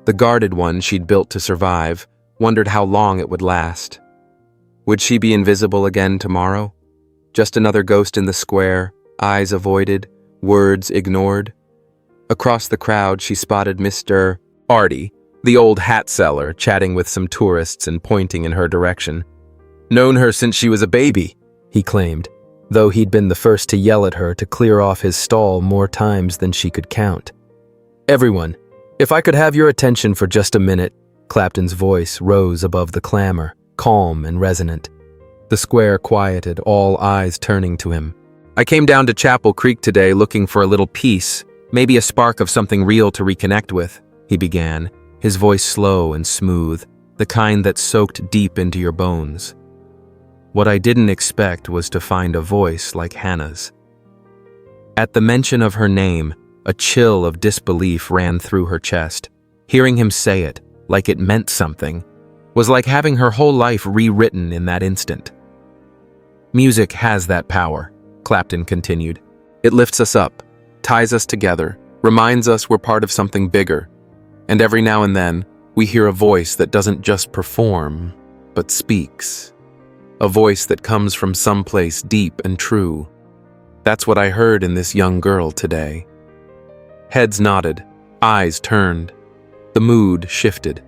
the guarded one she'd built to survive, wondered how long it would last. Would she be invisible again tomorrow? Just another ghost in the square, eyes avoided, words ignored? Across the crowd, she spotted Mr. Artie, the old hat seller, chatting with some tourists and pointing in her direction. Known her since she was a baby, he claimed, though he'd been the first to yell at her to clear off his stall more times than she could count. Everyone, if I could have your attention for just a minute, Clapton's voice rose above the clamor, calm and resonant. The square quieted, all eyes turning to him. I came down to Chapel Creek today looking for a little peace, maybe a spark of something real to reconnect with, he began, his voice slow and smooth, the kind that soaked deep into your bones. What I didn't expect was to find a voice like Hannah's. At the mention of her name, a chill of disbelief ran through her chest. Hearing him say it, like it meant something, was like having her whole life rewritten in that instant. Music has that power, Clapton continued. It lifts us up, ties us together, reminds us we're part of something bigger. And every now and then, we hear a voice that doesn't just perform, but speaks. A voice that comes from someplace deep and true. That's what I heard in this young girl today. Heads nodded, eyes turned. The mood shifted.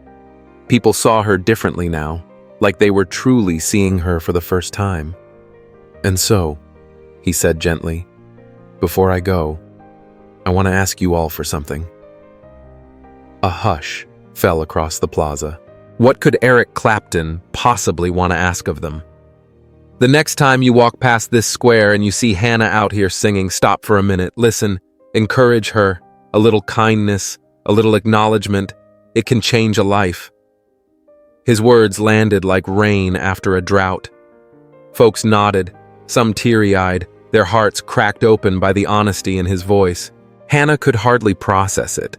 People saw her differently now, like they were truly seeing her for the first time. And so, he said gently, before I go, I want to ask you all for something. A hush fell across the plaza. What could Eric Clapton possibly want to ask of them? The next time you walk past this square and you see Hannah out here singing, stop for a minute, listen, encourage her, a little kindness, a little acknowledgement. It can change a life. His words landed like rain after a drought. Folks nodded, some teary-eyed, their hearts cracked open by the honesty in his voice. Hannah could hardly process it.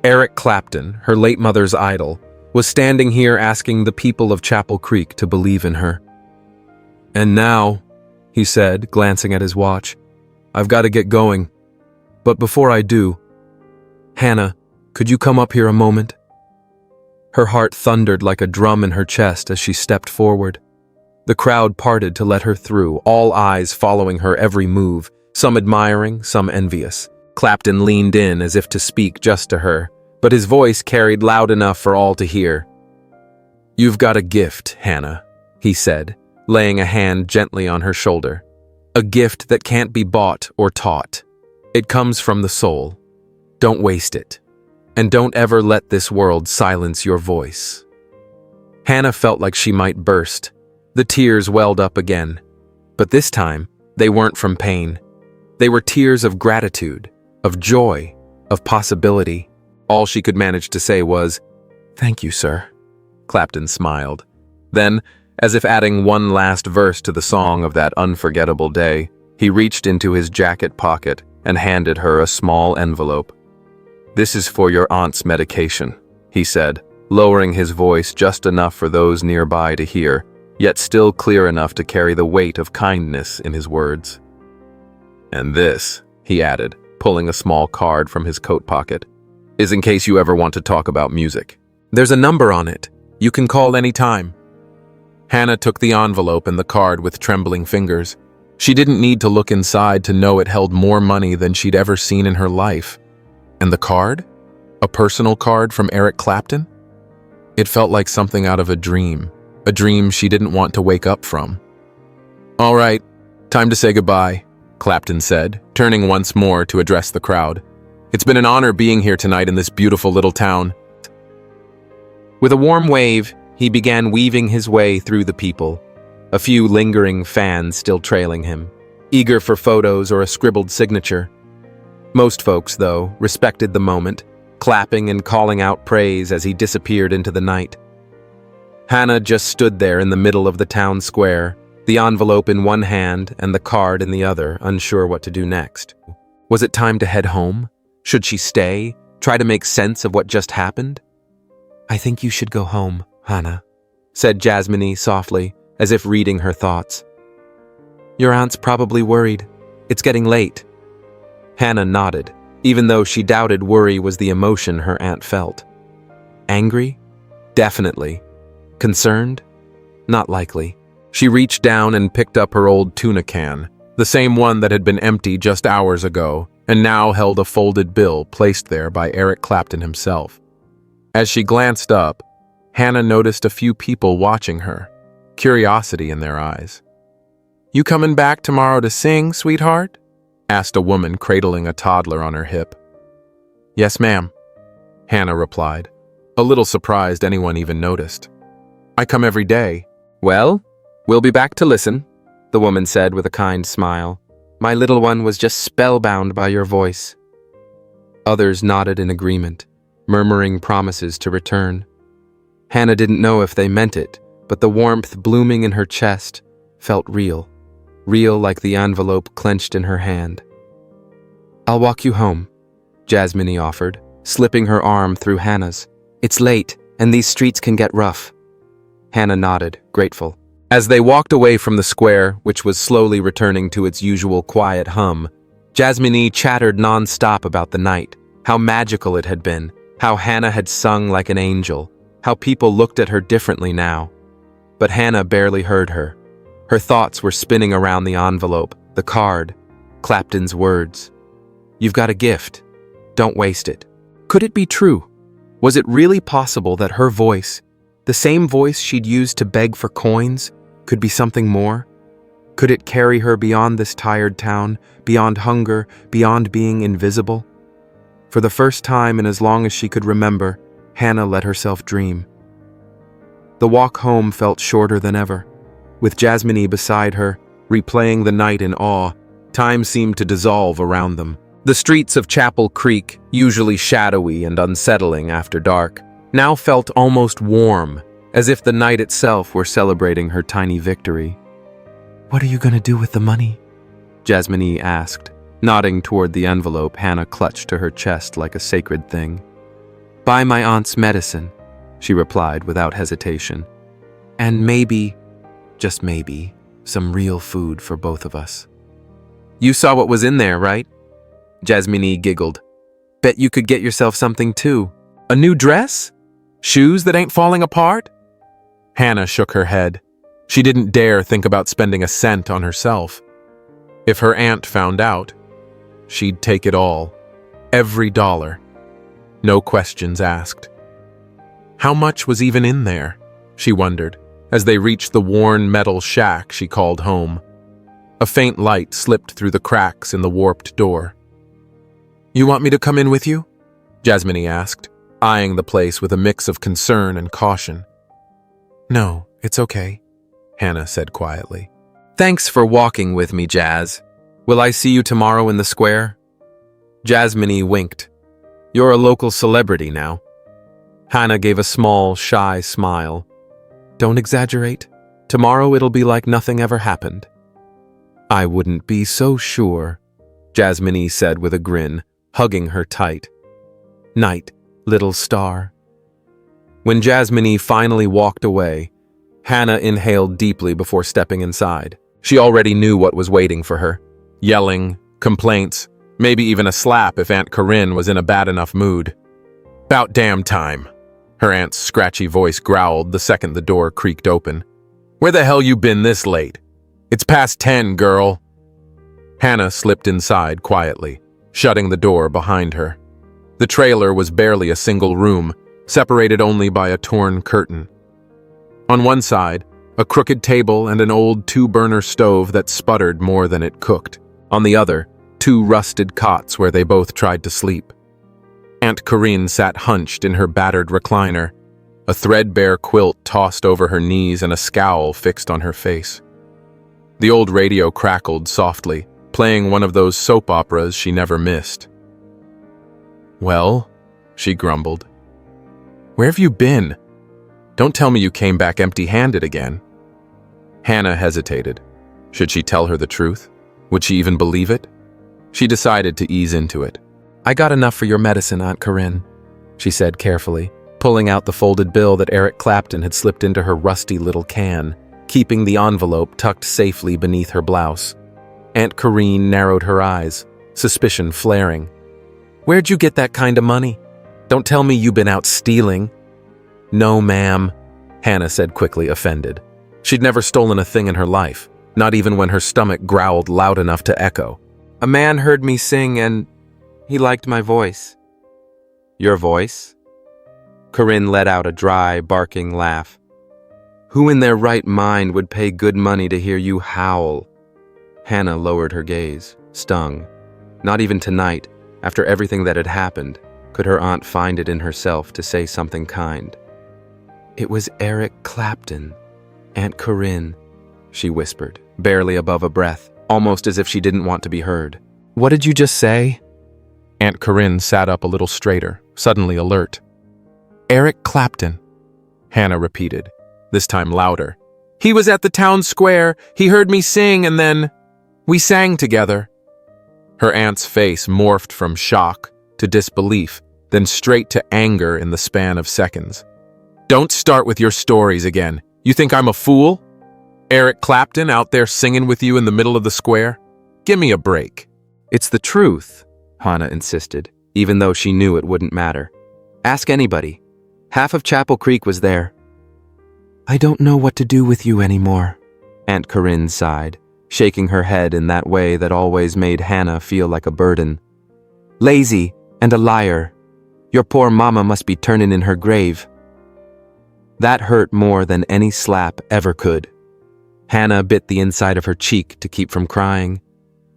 Eric Clapton, her late mother's idol, was standing here asking the people of Chapel Creek to believe in her. And now, he said, glancing at his watch, I've got to get going. But before I do, Hannah, could you come up here a moment? Her heart thundered like a drum in her chest as she stepped forward. The crowd parted to let her through, all eyes following her every move, some admiring, some envious. Clapton leaned in as if to speak just to her, but his voice carried loud enough for all to hear. You've got a gift, Hannah, he said, laying a hand gently on her shoulder. A gift that can't be bought or taught. It comes from the soul. Don't waste it. And don't ever let this world silence your voice. Hannah felt like she might burst. The tears welled up again. But this time, they weren't from pain. They were tears of gratitude, of joy, of possibility. All she could manage to say was, "Thank you, sir." Clapton smiled. Then, as if adding one last verse to the song of that unforgettable day, he reached into his jacket pocket and handed her a small envelope. "This is for your aunt's medication," he said, lowering his voice just enough for those nearby to hear, yet still clear enough to carry the weight of kindness in his words. "And this," he added, pulling a small card from his coat pocket, "is in case you ever want to talk about music. There's a number on it. You can call any time." Hannah took the envelope and the card with trembling fingers. She didn't need to look inside to know it held more money than she'd ever seen in her life. And the card? A personal card from Eric Clapton? It felt like something out of a dream she didn't want to wake up from. "All right, time to say goodbye," Clapton said, turning once more to address the crowd. "It's been an honor being here tonight in this beautiful little town." With a warm wave, he began weaving his way through the people, a few lingering fans still trailing him, eager for photos or a scribbled signature. Most folks, though, respected the moment, clapping and calling out praise as he disappeared into the night. Hannah just stood there in the middle of the town square, the envelope in one hand and the card in the other, unsure what to do next. Was it time to head home? Should she stay, try to make sense of what just happened? "I think you should go home, Hannah," said Jasmine softly, as if reading her thoughts. "Your aunt's probably worried. It's getting late." Hannah nodded, even though she doubted worry was the emotion her aunt felt. Angry? Definitely. Concerned? Not likely. She reached down and picked up her old tuna can, the same one that had been empty just hours ago, and now held a folded bill placed there by Eric Clapton himself. As she glanced up, Hannah noticed a few people watching her, curiosity in their eyes. "You coming back tomorrow to sing, sweetheart?" asked a woman cradling a toddler on her hip. "Yes, ma'am," Hannah replied, a little surprised anyone even noticed. "I come every day." "Well, we'll be back to listen," the woman said with a kind smile. "My little one was just spellbound by your voice." Others nodded in agreement, murmuring promises to return. Hannah didn't know if they meant it, but the warmth blooming in her chest felt real like the envelope clenched in her hand. "I'll walk you home," Jasmine offered, slipping her arm through Hannah's. "It's late, and these streets can get rough." Hannah nodded, grateful. As they walked away from the square, which was slowly returning to its usual quiet hum, Jasmine chattered non-stop about the night, how magical it had been, how Hannah had sung like an angel, how people looked at her differently now. But Hannah barely heard her. Her thoughts were spinning around the envelope, the card, Clapton's words. "You've got a gift. Don't waste it." Could it be true? Was it really possible that her voice, the same voice she'd used to beg for coins, could be something more? Could it carry her beyond this tired town, beyond hunger, beyond being invisible? For the first time in as long as she could remember, Hannah let herself dream. The walk home felt shorter than ever. With Jasmine beside her, replaying the night in awe, time seemed to dissolve around them. The streets of Chapel Creek, usually shadowy and unsettling after dark, now felt almost warm, as if the night itself were celebrating her tiny victory. "What are you going to do with the money?" Jasmine asked, nodding toward the envelope Hannah clutched to her chest like a sacred thing. "Buy my aunt's medicine," she replied without hesitation. "And maybe, just maybe, some real food for both of us." "You saw what was in there, right?" Jasmine giggled. "Bet you could get yourself something too. A new dress? Shoes that ain't falling apart?" Hannah shook her head. She didn't dare think about spending a cent on herself. If her aunt found out, she'd take it all. Every dollar. No questions asked. How much was even in there? She wondered, as they reached the worn metal shack she called home. A faint light slipped through the cracks in the warped door. "You want me to come in with you?" Jasmine asked, eyeing the place with a mix of concern and caution. "No, it's okay," Hannah said quietly. "Thanks for walking with me, Jazz. Will I see you tomorrow in the square?" Jasmine winked. "You're a local celebrity now." Hannah gave a small, shy smile. "Don't exaggerate. Tomorrow it'll be like nothing ever happened." "I wouldn't be so sure," Jasmine said with a grin, hugging her tight. "Night, little star." When Jasmine finally walked away, Hannah inhaled deeply before stepping inside. She already knew what was waiting for her. Yelling, complaints, maybe even a slap if Aunt Corinne was in a bad enough mood. "'Bout damn time," her aunt's scratchy voice growled the second the door creaked open. "Where the hell you been this late? It's past 10, girl." Hannah slipped inside quietly, shutting the door behind her. The trailer was barely a single room, separated only by a torn curtain. On one side, a crooked table and an old two-burner stove that sputtered more than it cooked. On the other, two rusted cots where they both tried to sleep. Aunt Corinne sat hunched in her battered recliner, a threadbare quilt tossed over her knees and a scowl fixed on her face. The old radio crackled softly, playing one of those soap operas she never missed. "Well," she grumbled. "Where have you been? Don't tell me you came back empty-handed again." Hannah hesitated. Should she tell her the truth? Would she even believe it? She decided to ease into it. "I got enough for your medicine, Aunt Corinne," she said carefully, pulling out the folded bill that Eric Clapton had slipped into her rusty little can, keeping the envelope tucked safely beneath her blouse. Aunt Corinne narrowed her eyes, suspicion flaring. "Where'd you get that kind of money? Don't tell me you've been out stealing." "No, ma'am," Hannah said quickly, offended. She'd never stolen a thing in her life, not even when her stomach growled loud enough to echo. "A man heard me sing and he liked my voice." "Your voice?" Corinne let out a dry, barking laugh. Who in their right mind would pay good money to hear you howl? Hannah lowered her gaze, stung. Not even tonight, after everything that had happened, could her aunt find it in herself to say something kind. "It was Eric Clapton, Aunt Corinne," she whispered, barely above a breath, almost as if she didn't want to be heard. "What did you just say?" Aunt Corinne sat up a little straighter, suddenly alert. "Eric Clapton," Hannah repeated, this time louder. "He was at the town square, he heard me sing, and then we sang together." Her aunt's face morphed from shock to disbelief, then straight to anger in the span of seconds. "Don't start with your stories again. You think I'm a fool? Eric Clapton out there singing with you in the middle of the square? Give me a break." "It's the truth," Hannah insisted, even though she knew it wouldn't matter. "Ask anybody. Half of Chapel Creek was there." "I don't know what to do with you anymore," Aunt Corinne sighed, shaking her head in that way that always made Hannah feel like a burden. "Lazy and a liar. Your poor mama must be turning in her grave." That hurt more than any slap ever could. Hannah bit the inside of her cheek to keep from crying.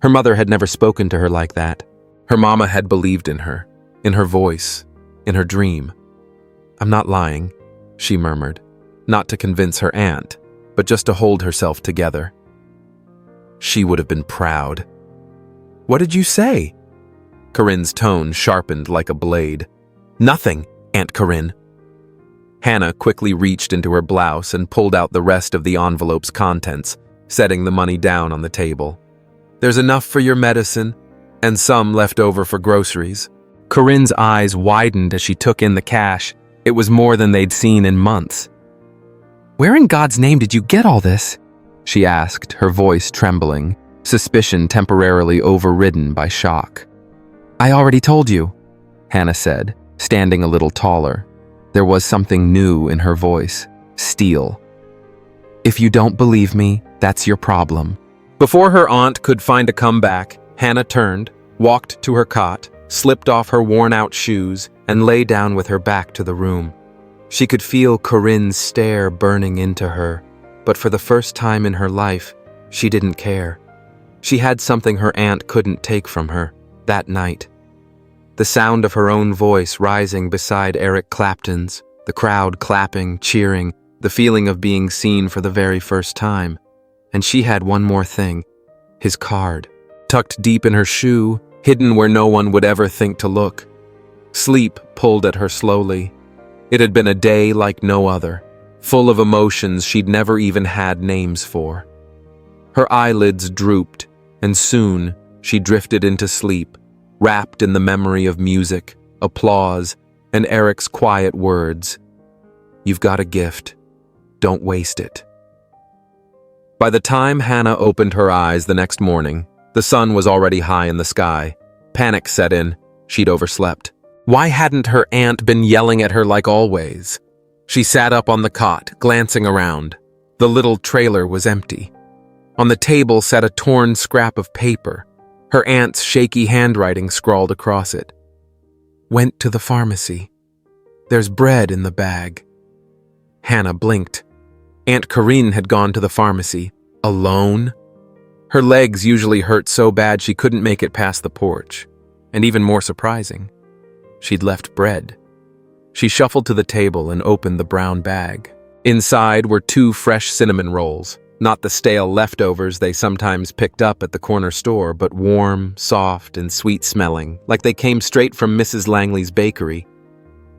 Her mother had never spoken to her like that. Her mama had believed in her voice, in her dream. "I'm not lying," she murmured, not to convince her aunt, but just to hold herself together. She would have been proud. "What did you say?" Corinne's tone sharpened like a blade. "Nothing, Aunt Corinne." Hannah quickly reached into her blouse and pulled out the rest of the envelope's contents, setting the money down on the table. "There's enough for your medicine, and some left over for groceries." Corinne's eyes widened as she took in the cash. It was more than they'd seen in months. "Where in God's name did you get all this?" she asked, her voice trembling, suspicion temporarily overridden by shock. "I already told you," Hannah said, standing a little taller. There was something new in her voice, steel. "If you don't believe me, that's your problem." Before her aunt could find a comeback, Hannah turned, walked to her cot, slipped off her worn-out shoes, and lay down with her back to the room. She could feel Corinne's stare burning into her, but for the first time in her life, she didn't care. She had something her aunt couldn't take from her that night. The sound of her own voice rising beside Eric Clapton's, the crowd clapping, cheering, the feeling of being seen for the very first time. And she had one more thing, his card, tucked deep in her shoe, hidden where no one would ever think to look. Sleep pulled at her slowly. It had been a day like no other, full of emotions she'd never even had names for. Her eyelids drooped, and soon she drifted into sleep, wrapped in the memory of music, applause, and Eric's quiet words. "You've got a gift. Don't waste it." By the time Hannah opened her eyes the next morning, the sun was already high in the sky. Panic set in. She'd overslept. Why hadn't her aunt been yelling at her like always? She sat up on the cot, glancing around. The little trailer was empty. On the table sat a torn scrap of paper. Her aunt's shaky handwriting scrawled across it. "Went to the pharmacy. There's bread in the bag." Hannah blinked. Aunt Corinne had gone to the pharmacy. Alone? Her legs usually hurt so bad she couldn't make it past the porch. And even more surprising, she'd left bread. She shuffled to the table and opened the brown bag. Inside were 2 fresh cinnamon rolls, not the stale leftovers they sometimes picked up at the corner store, but warm, soft, and sweet-smelling, like they came straight from Mrs. Langley's bakery.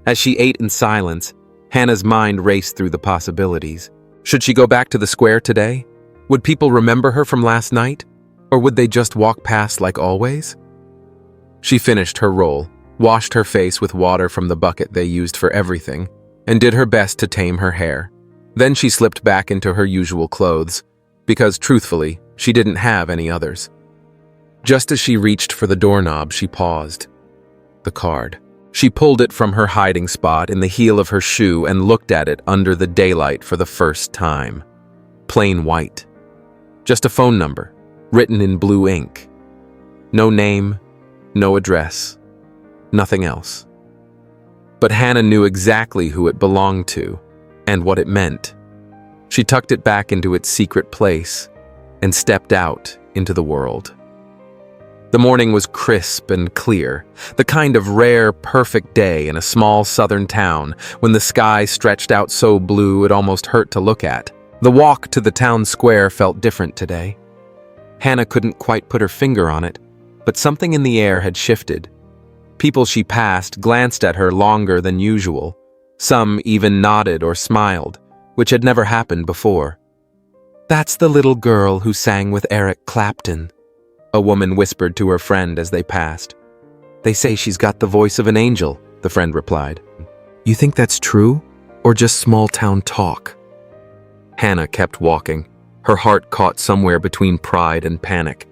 As she ate in silence, Hannah's mind raced through the possibilities. Should she go back to the square today? Would people remember her from last night? Or would they just walk past like always? She finished her roll, washed her face with water from the bucket they used for everything, and did her best to tame her hair. Then she slipped back into her usual clothes, because, truthfully, she didn't have any others. Just as she reached for the doorknob, she paused. The card. She pulled it from her hiding spot in the heel of her shoe and looked at it under the daylight for the first time. Plain white. Just a phone number, written in blue ink. No name, no address, nothing else. But Hannah knew exactly who it belonged to and what it meant. She tucked it back into its secret place and stepped out into the world. The morning was crisp and clear, the kind of rare, perfect day in a small southern town when the sky stretched out so blue it almost hurt to look at. The walk to the town square felt different today. Hannah couldn't quite put her finger on it, but something in the air had shifted. People she passed glanced at her longer than usual. Some even nodded or smiled, which had never happened before. "That's the little girl who sang with Eric Clapton," a woman whispered to her friend as they passed. "They say she's got the voice of an angel," the friend replied. "You think that's true, or just small-town talk?" Hannah kept walking, her heart caught somewhere between pride and panic.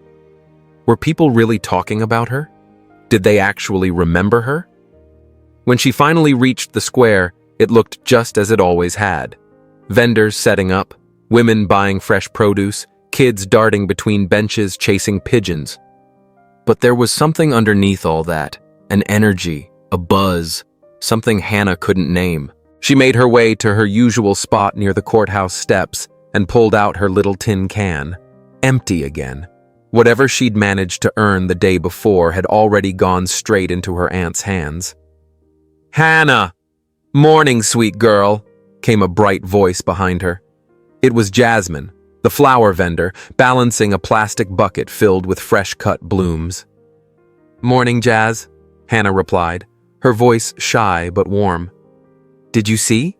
Were people really talking about her? Did they actually remember her? When she finally reached the square, it looked just as it always had. Vendors setting up, women buying fresh produce, kids darting between benches chasing pigeons. But there was something underneath all that, an energy, a buzz, something Hannah couldn't name. She made her way to her usual spot near the courthouse steps and pulled out her little tin can. Empty again. Whatever she'd managed to earn the day before had already gone straight into her aunt's hands. "Hannah! Morning, sweet girl," came a bright voice behind her. It was Jasmine, the flower vendor, balancing a plastic bucket filled with fresh-cut blooms. "Morning, Jazz," Hannah replied, her voice shy but warm. "Did you see?"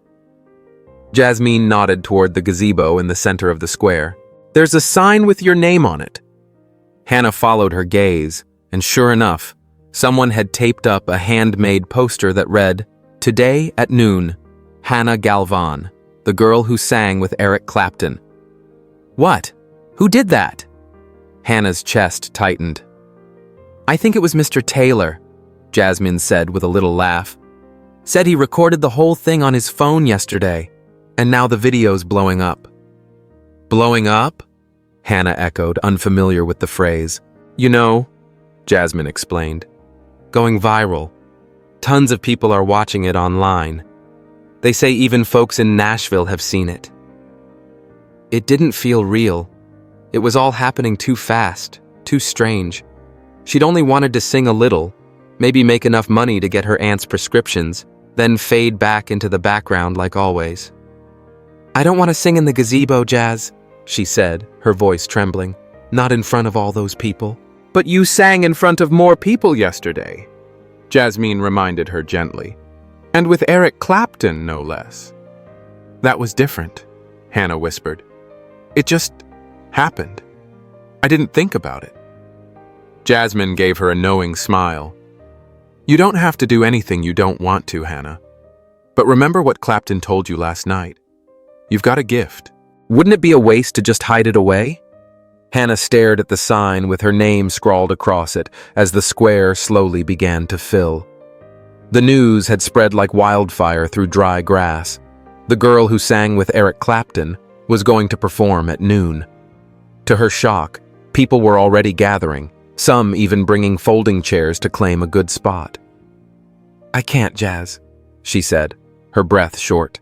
Jasmine nodded toward the gazebo in the center of the square. "There's a sign with your name on it." Hannah followed her gaze, and sure enough, someone had taped up a handmade poster that read, "Today at noon, Hannah Galvan, the girl who sang with Eric Clapton." "What? Who did that?" Hannah's chest tightened. "I think it was Mr. Taylor," Jasmine said with a little laugh. "Said he recorded the whole thing on his phone yesterday, and now the video's blowing up." "Blowing up?" Hannah echoed, unfamiliar with the phrase. "You know," Jasmine explained, "going viral. Tons of people are watching it online. They say even folks in Nashville have seen it." It didn't feel real. It was all happening too fast, too strange. She'd only wanted to sing a little, maybe make enough money to get her aunt's prescriptions, then fade back into the background like always. "I don't want to sing in the gazebo, Jazz," she said, her voice trembling. "Not in front of all those people." "But you sang in front of more people yesterday," Jasmine reminded her gently. "And with Eric Clapton, no less." "That was different," Hannah whispered. "It just happened. I didn't think about it." Jasmine gave her a knowing smile. "You don't have to do anything you don't want to, Hannah. But remember what Clapton told you last night. You've got a gift. Wouldn't it be a waste to just hide it away?" Hannah stared at the sign with her name scrawled across it as the square slowly began to fill. The news had spread like wildfire through dry grass. The girl who sang with Eric Clapton was going to perform at noon. To her shock, people were already gathering, some even bringing folding chairs to claim a good spot. "I can't, Jazz," she said, her breath short.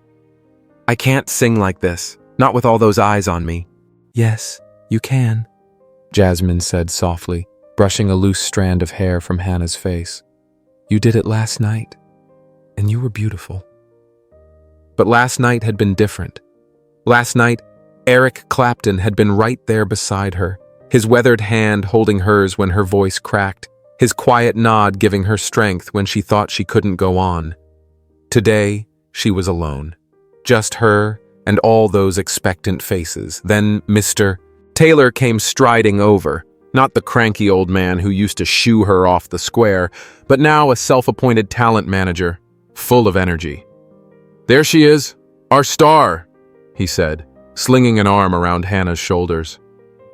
"I can't sing like this, not with all those eyes on me." "Yes, you can," Jasmine said softly, brushing a loose strand of hair from Hannah's face. "You did it last night, and you were beautiful." But last night had been different. Last night, Eric Clapton had been right there beside her, his weathered hand holding hers when her voice cracked, his quiet nod giving her strength when she thought she couldn't go on. Today, she was alone. Just her and all those expectant faces. Then Mr. Taylor came striding over, not the cranky old man who used to shoo her off the square, but now a self-appointed talent manager, full of energy. "There she is, our star," he said, slinging an arm around Hannah's shoulders.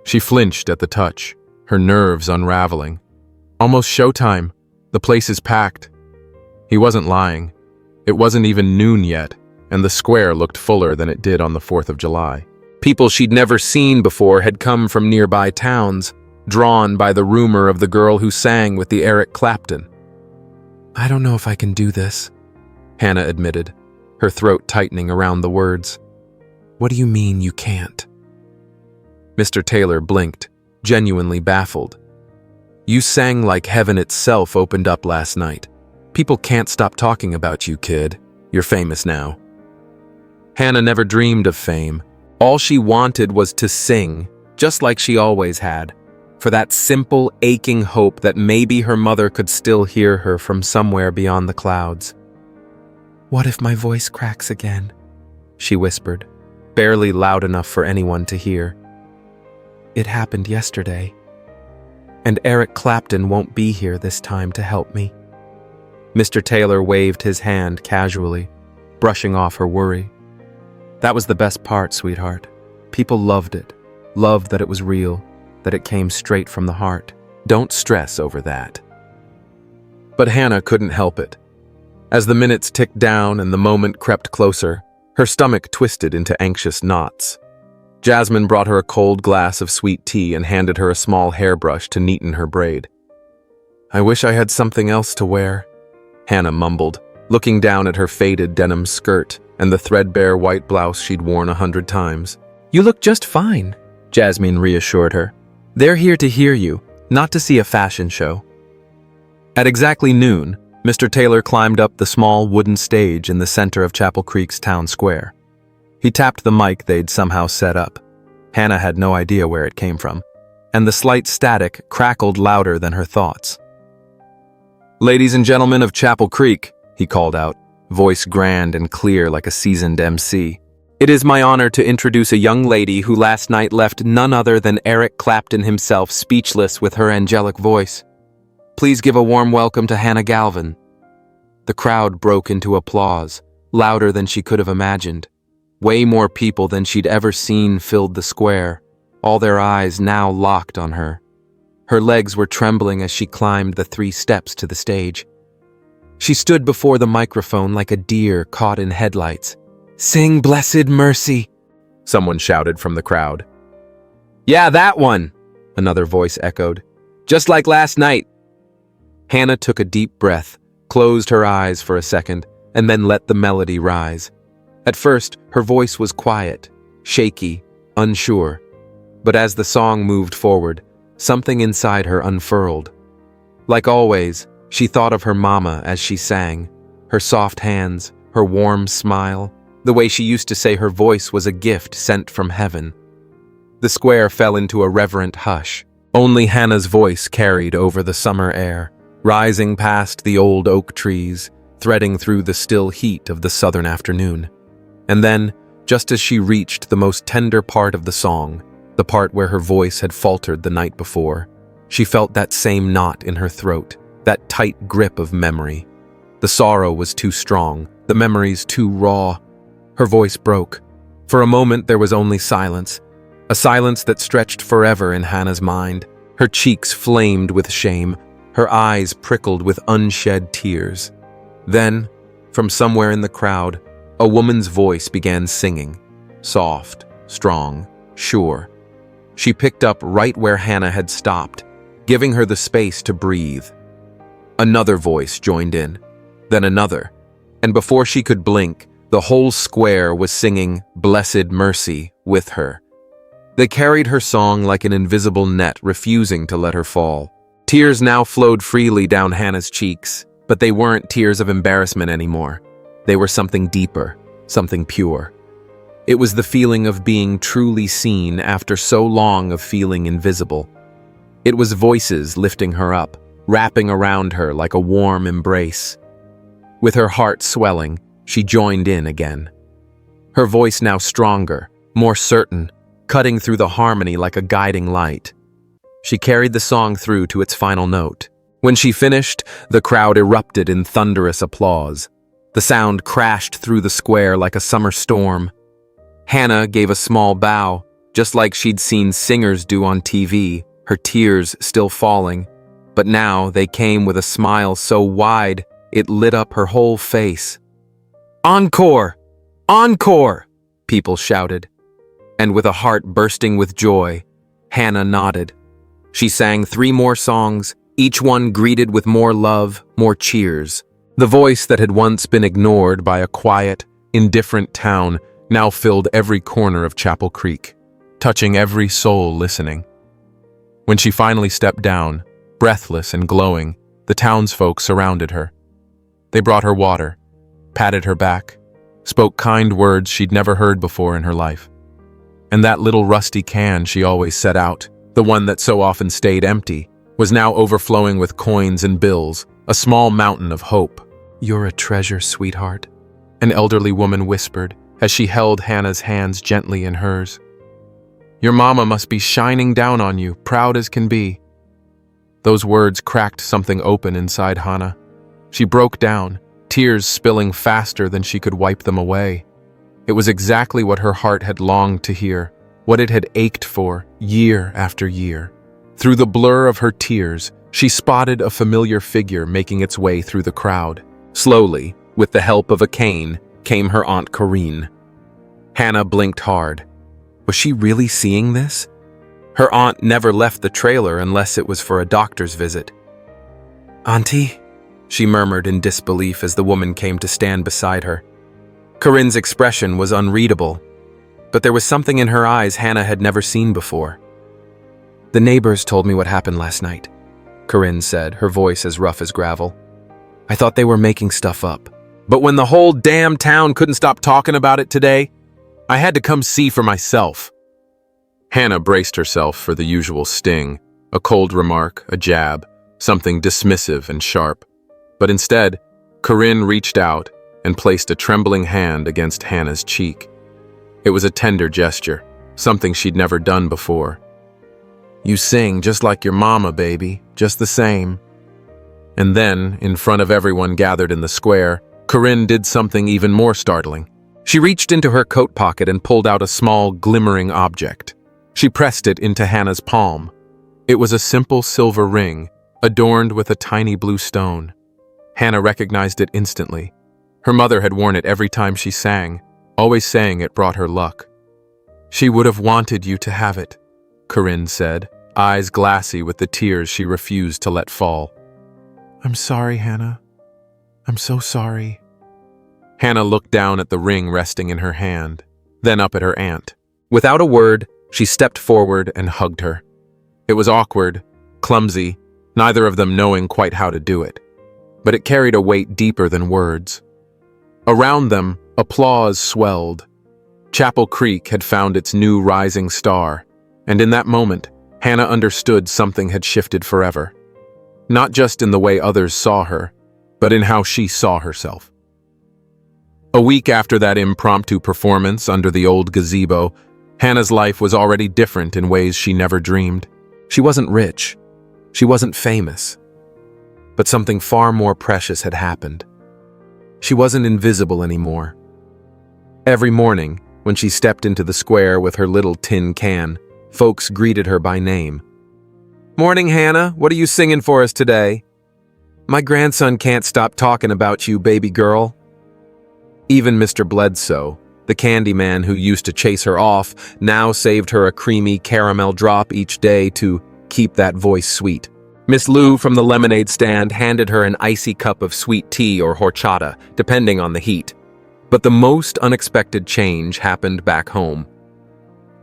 She flinched at the touch, her nerves unraveling. "Almost showtime. The place is packed." He wasn't lying. It wasn't even noon yet, and the square looked fuller than it did on the 4th of July. People she'd never seen before had come from nearby towns, drawn by the rumor of the girl who sang with the Eric Clapton. "I don't know if I can do this," Hannah admitted, her throat tightening around the words. What do you mean you can't? Mr. Taylor blinked, genuinely baffled. You sang like heaven itself opened up last night. People can't stop talking about you, kid. You're famous now. Hannah never dreamed of fame. All she wanted was to sing, just like she always had, for that simple, aching hope that maybe her mother could still hear her from somewhere beyond the clouds. What if my voice cracks again? She whispered, barely loud enough for anyone to hear. It happened yesterday. And Eric Clapton won't be here this time to help me. Mr. Taylor waved his hand casually, brushing off her worry. That was the best part, sweetheart. People loved it, loved that it was real, that it came straight from the heart. Don't stress over that. But Hannah couldn't help it. As the minutes ticked down and the moment crept closer, her stomach twisted into anxious knots. Jasmine brought her a cold glass of sweet tea and handed her a small hairbrush to neaten her braid. I wish I had something else to wear, Hannah mumbled, looking down at her faded denim skirt and the threadbare white blouse she'd worn 100 times. You look just fine, Jasmine reassured her. They're here to hear you, not to see a fashion show. At exactly noon, Mr. Taylor climbed up the small wooden stage in the center of Chapel Creek's town square. He tapped the mic they'd somehow set up. Hannah had no idea where it came from, and the slight static crackled louder than her thoughts. "Ladies and gentlemen of Chapel Creek," he called out, voice grand and clear like a seasoned MC. "It is my honor to introduce a young lady who last night left none other than Eric Clapton himself speechless with her angelic voice. Please give a warm welcome to Hannah Galvin." The crowd broke into applause, louder than she could have imagined. Way more people than she'd ever seen filled the square, all their eyes now locked on her. Her legs were trembling as she climbed the 3 steps to the stage. She stood before the microphone like a deer caught in headlights. "Sing Blessed Mercy," someone shouted from the crowd. "Yeah, that one," another voice echoed. "Just like last night." Hannah took a deep breath, closed her eyes for a second, and then let the melody rise. At first, her voice was quiet, shaky, unsure. But as the song moved forward, something inside her unfurled. Like always, she thought of her mama as she sang, her soft hands, her warm smile, the way she used to say her voice was a gift sent from heaven. The square fell into a reverent hush. Only Hannah's voice carried over the summer air, rising past the old oak trees, threading through the still heat of the southern afternoon. And then, just as she reached the most tender part of the song, the part where her voice had faltered the night before, she felt that same knot in her throat, that tight grip of memory. The sorrow was too strong, the memories too raw. Her voice broke. For a moment there was only silence, a silence that stretched forever in Hannah's mind. Her cheeks flamed with shame, her eyes prickled with unshed tears. Then, from somewhere in the crowd, a woman's voice began singing, soft, strong, sure. She picked up right where Hannah had stopped, giving her the space to breathe. Another voice joined in, then another, and before she could blink, the whole square was singing Blessed Mercy with her. They carried her song like an invisible net, refusing to let her fall. Tears now flowed freely down Hannah's cheeks, but they weren't tears of embarrassment anymore. They were something deeper, something pure. It was the feeling of being truly seen after so long of feeling invisible. It was voices lifting her up, wrapping around her like a warm embrace. With her heart swelling, she joined in again. Her voice now stronger, more certain, cutting through the harmony like a guiding light. She carried the song through to its final note. When she finished, the crowd erupted in thunderous applause. The sound crashed through the square like a summer storm. Hannah gave a small bow, just like she'd seen singers do on TV, her tears still falling. But now they came with a smile so wide, it lit up her whole face. "Encore! Encore!" people shouted. And with a heart bursting with joy, Hannah nodded. She sang 3 more songs, each one greeted with more love, more cheers. The voice that had once been ignored by a quiet, indifferent town now filled every corner of Chapel Creek, touching every soul listening. When she finally stepped down, breathless and glowing, the townsfolk surrounded her. They brought her water, patted her back, spoke kind words she'd never heard before in her life. And that little rusty can she always set out, the one that so often stayed empty, was now overflowing with coins and bills, a small mountain of hope. "You're a treasure, sweetheart," an elderly woman whispered as she held Hannah's hands gently in hers. "Your mama must be shining down on you, proud as can be." Those words cracked something open inside Hannah. She broke down, tears spilling faster than she could wipe them away. It was exactly what her heart had longed to hear, what it had ached for year after year. Through the blur of her tears, she spotted a familiar figure making its way through the crowd. Slowly, with the help of a cane, came her Aunt Corinne. Hannah blinked hard. Was she really seeing this? Her aunt never left the trailer unless it was for a doctor's visit. "Auntie?" she murmured in disbelief as the woman came to stand beside her. Corinne's expression was unreadable, but there was something in her eyes Hannah had never seen before. "The neighbors told me what happened last night," Corinne said, her voice as rough as gravel. "I thought they were making stuff up. But when the whole damn town couldn't stop talking about it today, I had to come see for myself." Hannah braced herself for the usual sting, a cold remark, a jab, something dismissive and sharp. But instead, Corinne reached out and placed a trembling hand against Hannah's cheek. It was a tender gesture, something she'd never done before. "You sing just like your mama, baby, just the same." And then, in front of everyone gathered in the square, Corinne did something even more startling. She reached into her coat pocket and pulled out a small, glimmering object. She pressed it into Hannah's palm. It was a simple silver ring, adorned with a tiny blue stone. Hannah recognized it instantly. Her mother had worn it every time she sang, always saying it brought her luck. "She would have wanted you to have it," Corinne said, eyes glassy with the tears she refused to let fall. "I'm sorry, Hannah. I'm so sorry." Hannah looked down at the ring resting in her hand, then up at her aunt. Without a word, she stepped forward and hugged her. It was awkward, clumsy, neither of them knowing quite how to do it. But it carried a weight deeper than words. Around them, applause swelled. Chapel Creek had found its new rising star, and in that moment, Hannah understood something had shifted forever. Not just in the way others saw her, but in how she saw herself. A week after that impromptu performance under the old gazebo, Hannah's life was already different in ways she never dreamed. She wasn't rich. She wasn't famous. But something far more precious had happened. She wasn't invisible anymore. Every morning, when she stepped into the square with her little tin can, folks greeted her by name. "Morning, Hannah. What are you singing for us today?" "My grandson can't stop talking about you, baby girl." Even Mr. Bledsoe, the candy man who used to chase her off, now saved her a creamy caramel drop each day to keep that voice sweet. Miss Lou from the lemonade stand handed her an icy cup of sweet tea or horchata, depending on the heat. But the most unexpected change happened back home.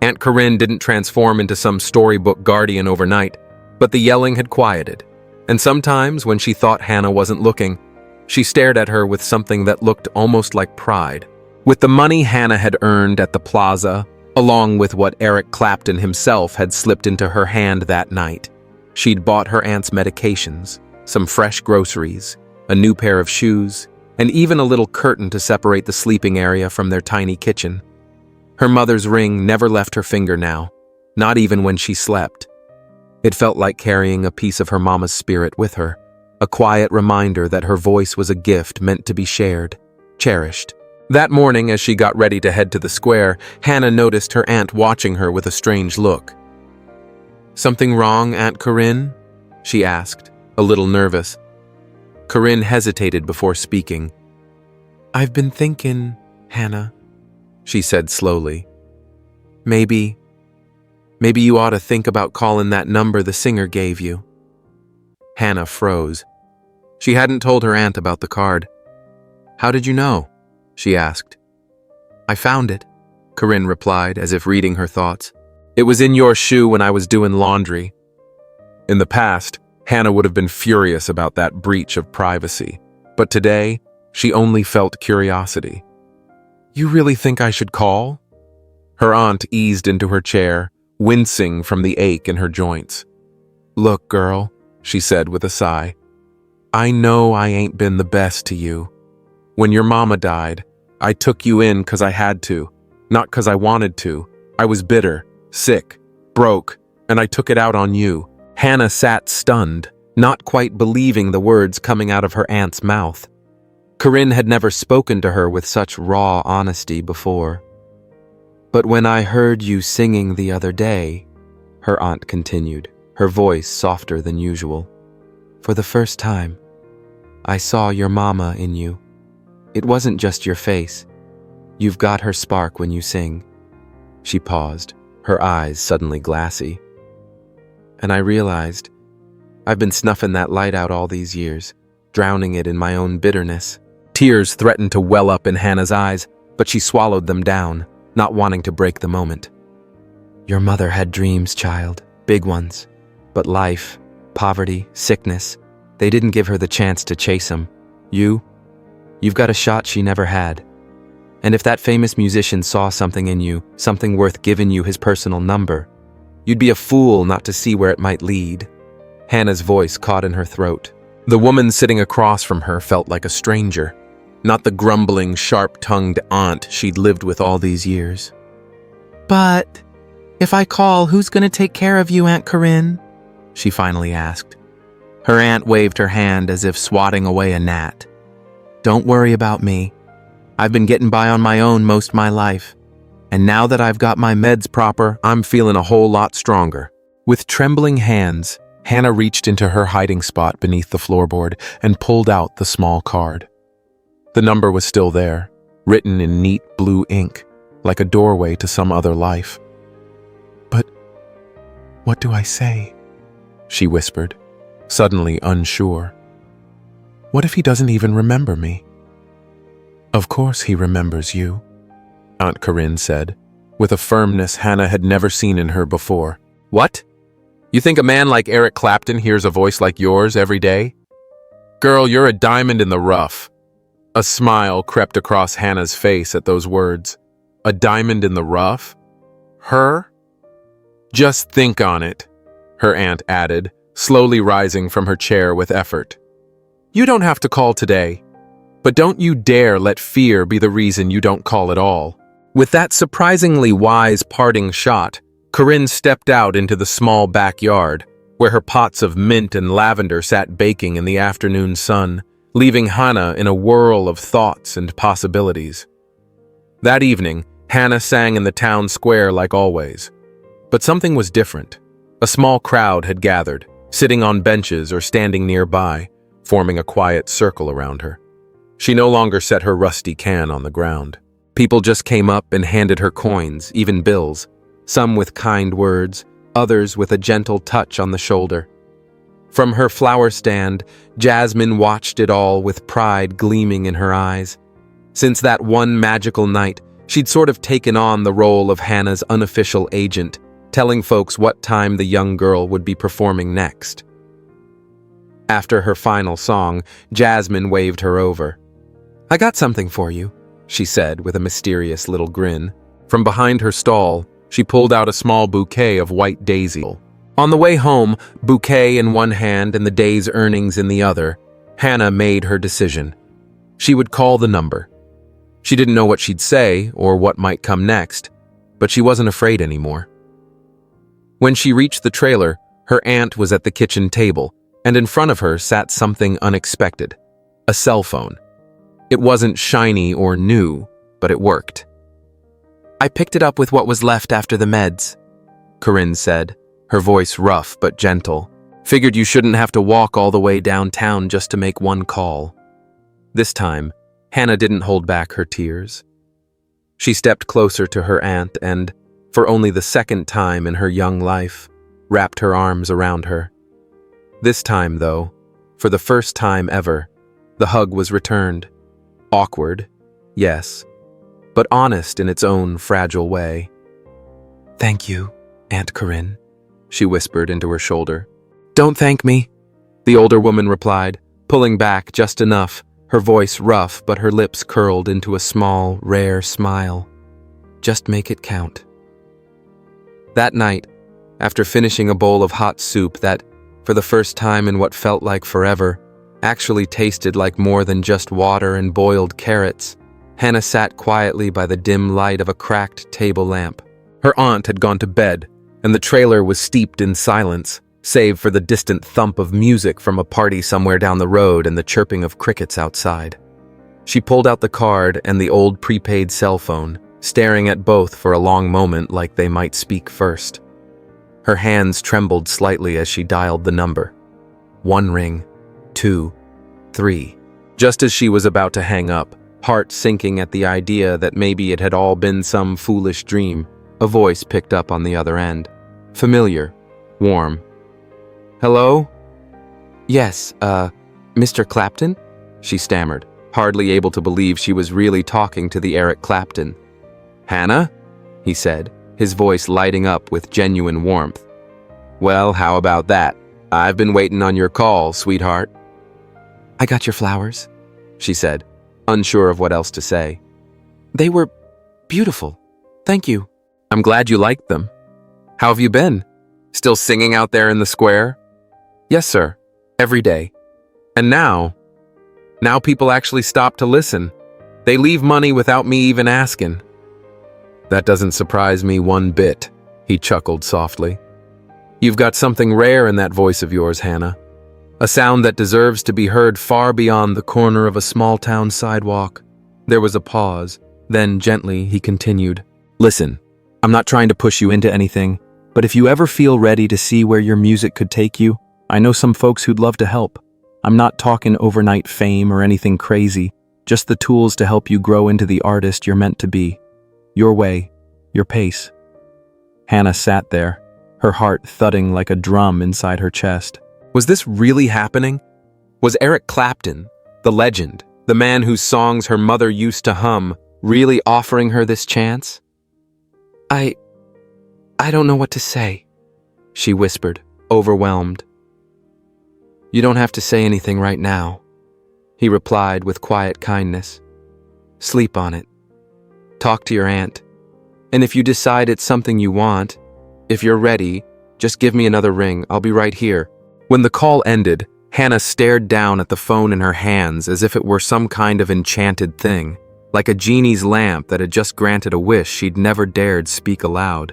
Aunt Corinne didn't transform into some storybook guardian overnight, but the yelling had quieted. And sometimes, when she thought Hannah wasn't looking, she stared at her with something that looked almost like pride. With the money Hannah had earned at the plaza, along with what Eric Clapton himself had slipped into her hand that night, she'd bought her aunt's medications, some fresh groceries, a new pair of shoes, and even a little curtain to separate the sleeping area from their tiny kitchen. Her mother's ring never left her finger now, not even when she slept. It felt like carrying a piece of her mama's spirit with her, a quiet reminder that her voice was a gift meant to be shared, cherished. That morning, as she got ready to head to the square, Hannah noticed her aunt watching her with a strange look. "Something wrong, Aunt Corinne?" she asked, a little nervous. Corinne hesitated before speaking. "I've been thinking, Hannah," she said slowly. Maybe you ought to think about calling that number the singer gave you." Hannah froze. She hadn't told her aunt about the card. "How did you know?" she asked. "I found it," Corinne replied, as if reading her thoughts. It was in your shoe when I was doing laundry. In the past, Hannah would have been furious about that breach of privacy, but today, she only felt curiosity. You really think I should call? Her aunt eased into her chair, wincing from the ache in her joints. Look, girl, she said with a sigh. I know I ain't been the best to you. When your mama died, I took you in 'cause I had to, not 'cause I wanted to. I was bitter, sick, broke, and I took it out on you. Hannah sat stunned, not quite believing the words coming out of her aunt's mouth. Corinne had never spoken to her with such raw honesty before. But when I heard you singing the other day, her aunt continued, her voice softer than usual, for the first time, I saw your mama in you. It wasn't just your face. You've got her spark when you sing. She paused, her eyes suddenly glassy. And I realized, I've been snuffing that light out all these years, drowning it in my own bitterness. Tears threatened to well up in Hannah's eyes, but she swallowed them down, not wanting to break the moment. Your mother had dreams, child, big ones. But life, poverty, sickness, they didn't give her the chance to chase them. You've got a shot she never had. And if that famous musician saw something in you, something worth giving you his personal number, you'd be a fool not to see where it might lead. Hannah's voice caught in her throat. The woman sitting across from her felt like a stranger, not the grumbling, sharp-tongued aunt she'd lived with all these years. But if I call, who's going to take care of you, Aunt Corinne? She finally asked. Her aunt waved her hand as if swatting away a gnat. Don't worry about me. I've been getting by on my own most my life. And now that I've got my meds proper, I'm feeling a whole lot stronger. With trembling hands, Hannah reached into her hiding spot beneath the floorboard and pulled out the small card. The number was still there, written in neat blue ink, like a doorway to some other life. But what do I say? She whispered, suddenly unsure. What if he doesn't even remember me? Of course he remembers you, Aunt Corinne said, with a firmness Hannah had never seen in her before. What? You think a man like Eric Clapton hears a voice like yours every day? Girl, you're a diamond in the rough. A smile crept across Hannah's face at those words. A diamond in the rough? Her? Just think on it, her aunt added, slowly rising from her chair with effort. You don't have to call today, but don't you dare let fear be the reason you don't call at all. With that surprisingly wise parting shot, Corinne stepped out into the small backyard, where her pots of mint and lavender sat baking in the afternoon sun, leaving Hannah in a whirl of thoughts and possibilities. That evening, Hannah sang in the town square like always. But something was different. A small crowd had gathered, sitting on benches or standing nearby, forming a quiet circle around her. She no longer set her rusty can on the ground. People just came up and handed her coins, even bills, some with kind words, others with a gentle touch on the shoulder. From her flower stand, Jasmine watched it all with pride gleaming in her eyes. Since that one magical night, she'd sort of taken on the role of Hannah's unofficial agent, telling folks what time the young girl would be performing next. After her final song, Jasmine waved her over. I got something for you, she said with a mysterious little grin. From behind her stall, she pulled out a small bouquet of white daisy. On the way home, bouquet in one hand and the day's earnings in the other, Hannah made her decision. She would call the number. She didn't know what she'd say or what might come next, but she wasn't afraid anymore. When she reached the trailer, her aunt was at the kitchen table, and in front of her sat something unexpected, a cell phone. It wasn't shiny or new, but it worked. I picked it up with what was left after the meds, Corinne said, her voice rough but gentle. Figured you shouldn't have to walk all the way downtown just to make one call. This time, Hannah didn't hold back her tears. She stepped closer to her aunt and, for only the second time in her young life, wrapped her arms around her. This time, though, for the first time ever, the hug was returned. Awkward, yes, but honest in its own fragile way. "Thank you, Aunt Corinne," she whispered into her shoulder. "Don't thank me," the older woman replied, pulling back just enough, her voice rough but her lips curled into a small, rare smile. "Just make it count." That night, after finishing a bowl of hot soup that, for the first time in what felt like forever, actually tasted like more than just water and boiled carrots, Hannah sat quietly by the dim light of a cracked table lamp. Her aunt had gone to bed, and the trailer was steeped in silence, save for the distant thump of music from a party somewhere down the road and the chirping of crickets outside. She pulled out the card and the old prepaid cell phone, staring at both for a long moment like they might speak first. Her hands trembled slightly as she dialed the number. 1 ring, 2, 3. Just as she was about to hang up, heart sinking at the idea that maybe it had all been some foolish dream, a voice picked up on the other end. Familiar, warm. "Hello?" "Yes, Mr. Clapton?" she stammered, hardly able to believe she was really talking to the Eric Clapton. "Hannah?" he said, his voice lighting up with genuine warmth. "Well, how about that? I've been waiting on your call, sweetheart." "I got your flowers," she said, unsure of what else to say. "They were beautiful. Thank you." "I'm glad you liked them. How have you been? Still singing out there in the square?" "Yes, sir. Every day. And now people actually stop to listen. They leave money without me even asking." "That doesn't surprise me one bit," he chuckled softly. "You've got something rare in that voice of yours, Hannah. A sound that deserves to be heard far beyond the corner of a small-town sidewalk." There was a pause. Then, gently, he continued. "Listen, I'm not trying to push you into anything, but if you ever feel ready to see where your music could take you, I know some folks who'd love to help. I'm not talking overnight fame or anything crazy, just the tools to help you grow into the artist you're meant to be. Your way, your pace." Hannah sat there, her heart thudding like a drum inside her chest. Was this really happening? Was Eric Clapton, the legend, the man whose songs her mother used to hum, really offering her this chance? I don't know what to say," she whispered, overwhelmed. "You don't have to say anything right now," he replied with quiet kindness. "Sleep on it. Talk to your aunt. And if you decide it's something you want, if you're ready, just give me another ring. I'll be right here." When the call ended, Hannah stared down at the phone in her hands as if it were some kind of enchanted thing, like a genie's lamp that had just granted a wish she'd never dared speak aloud.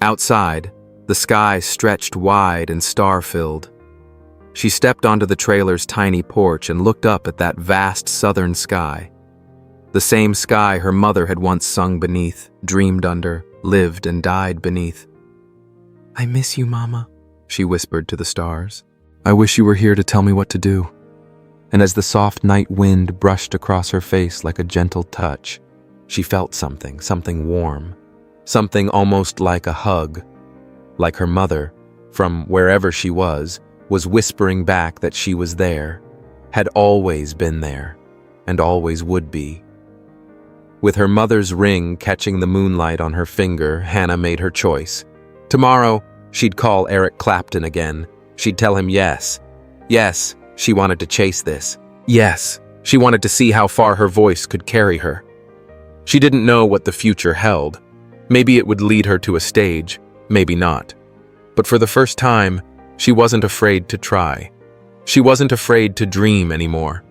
Outside, the sky stretched wide and star-filled. She stepped onto the trailer's tiny porch and looked up at that vast southern sky. The same sky her mother had once sung beneath, dreamed under, lived and died beneath. "I miss you, Mama," she whispered to the stars. "I wish you were here to tell me what to do." And as the soft night wind brushed across her face like a gentle touch, she felt something warm, something almost like a hug, like her mother, from wherever she was whispering back that she was there, had always been there, and always would be. With her mother's ring catching the moonlight on her finger, Hannah made her choice. Tomorrow, she'd call Eric Clapton again. She'd tell him yes. Yes, she wanted to chase this. Yes, she wanted to see how far her voice could carry her. She didn't know what the future held. Maybe it would lead her to a stage, maybe not. But for the first time, she wasn't afraid to try. She wasn't afraid to dream anymore.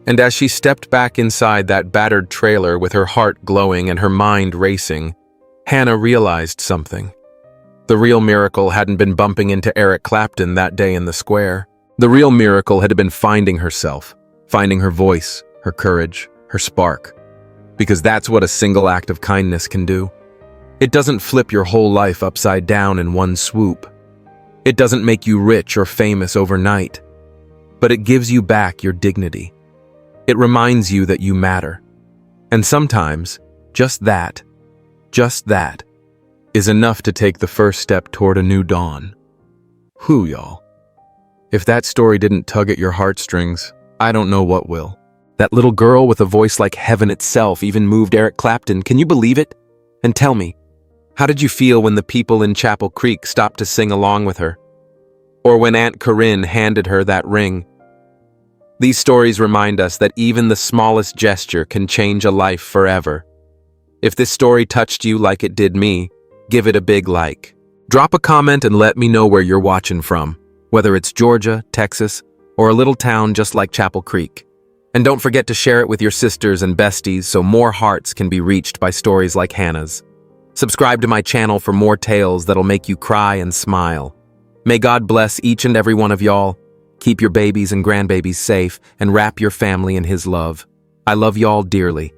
And as she stepped back inside that battered trailer with her heart glowing and her mind racing, Hannah realized something. The real miracle hadn't been bumping into Eric Clapton that day in the square. The real miracle had been finding herself, finding her voice, her courage, her spark. Because that's what a single act of kindness can do. It doesn't flip your whole life upside down in one swoop. It doesn't make you rich or famous overnight. But it gives you back your dignity. It reminds you that you matter. And sometimes, just that, is enough to take the first step toward a new dawn. Whew, y'all. If that story didn't tug at your heartstrings, I don't know what will. That little girl with a voice like heaven itself even moved Eric Clapton. Can you believe it? And tell me, how did you feel when the people in Chapel Creek stopped to sing along with her? Or when Aunt Corinne handed her that ring? These stories remind us that even the smallest gesture can change a life forever. If this story touched you like it did me, give it a big like. Drop a comment and let me know where you're watching from, whether it's Georgia, Texas, or a little town just like Chapel Creek. And don't forget to share it with your sisters and besties so more hearts can be reached by stories like Hannah's. Subscribe to my channel for more tales that'll make you cry and smile. May God bless each and every one of y'all. Keep your babies and grandbabies safe and wrap your family in His love. I love y'all dearly.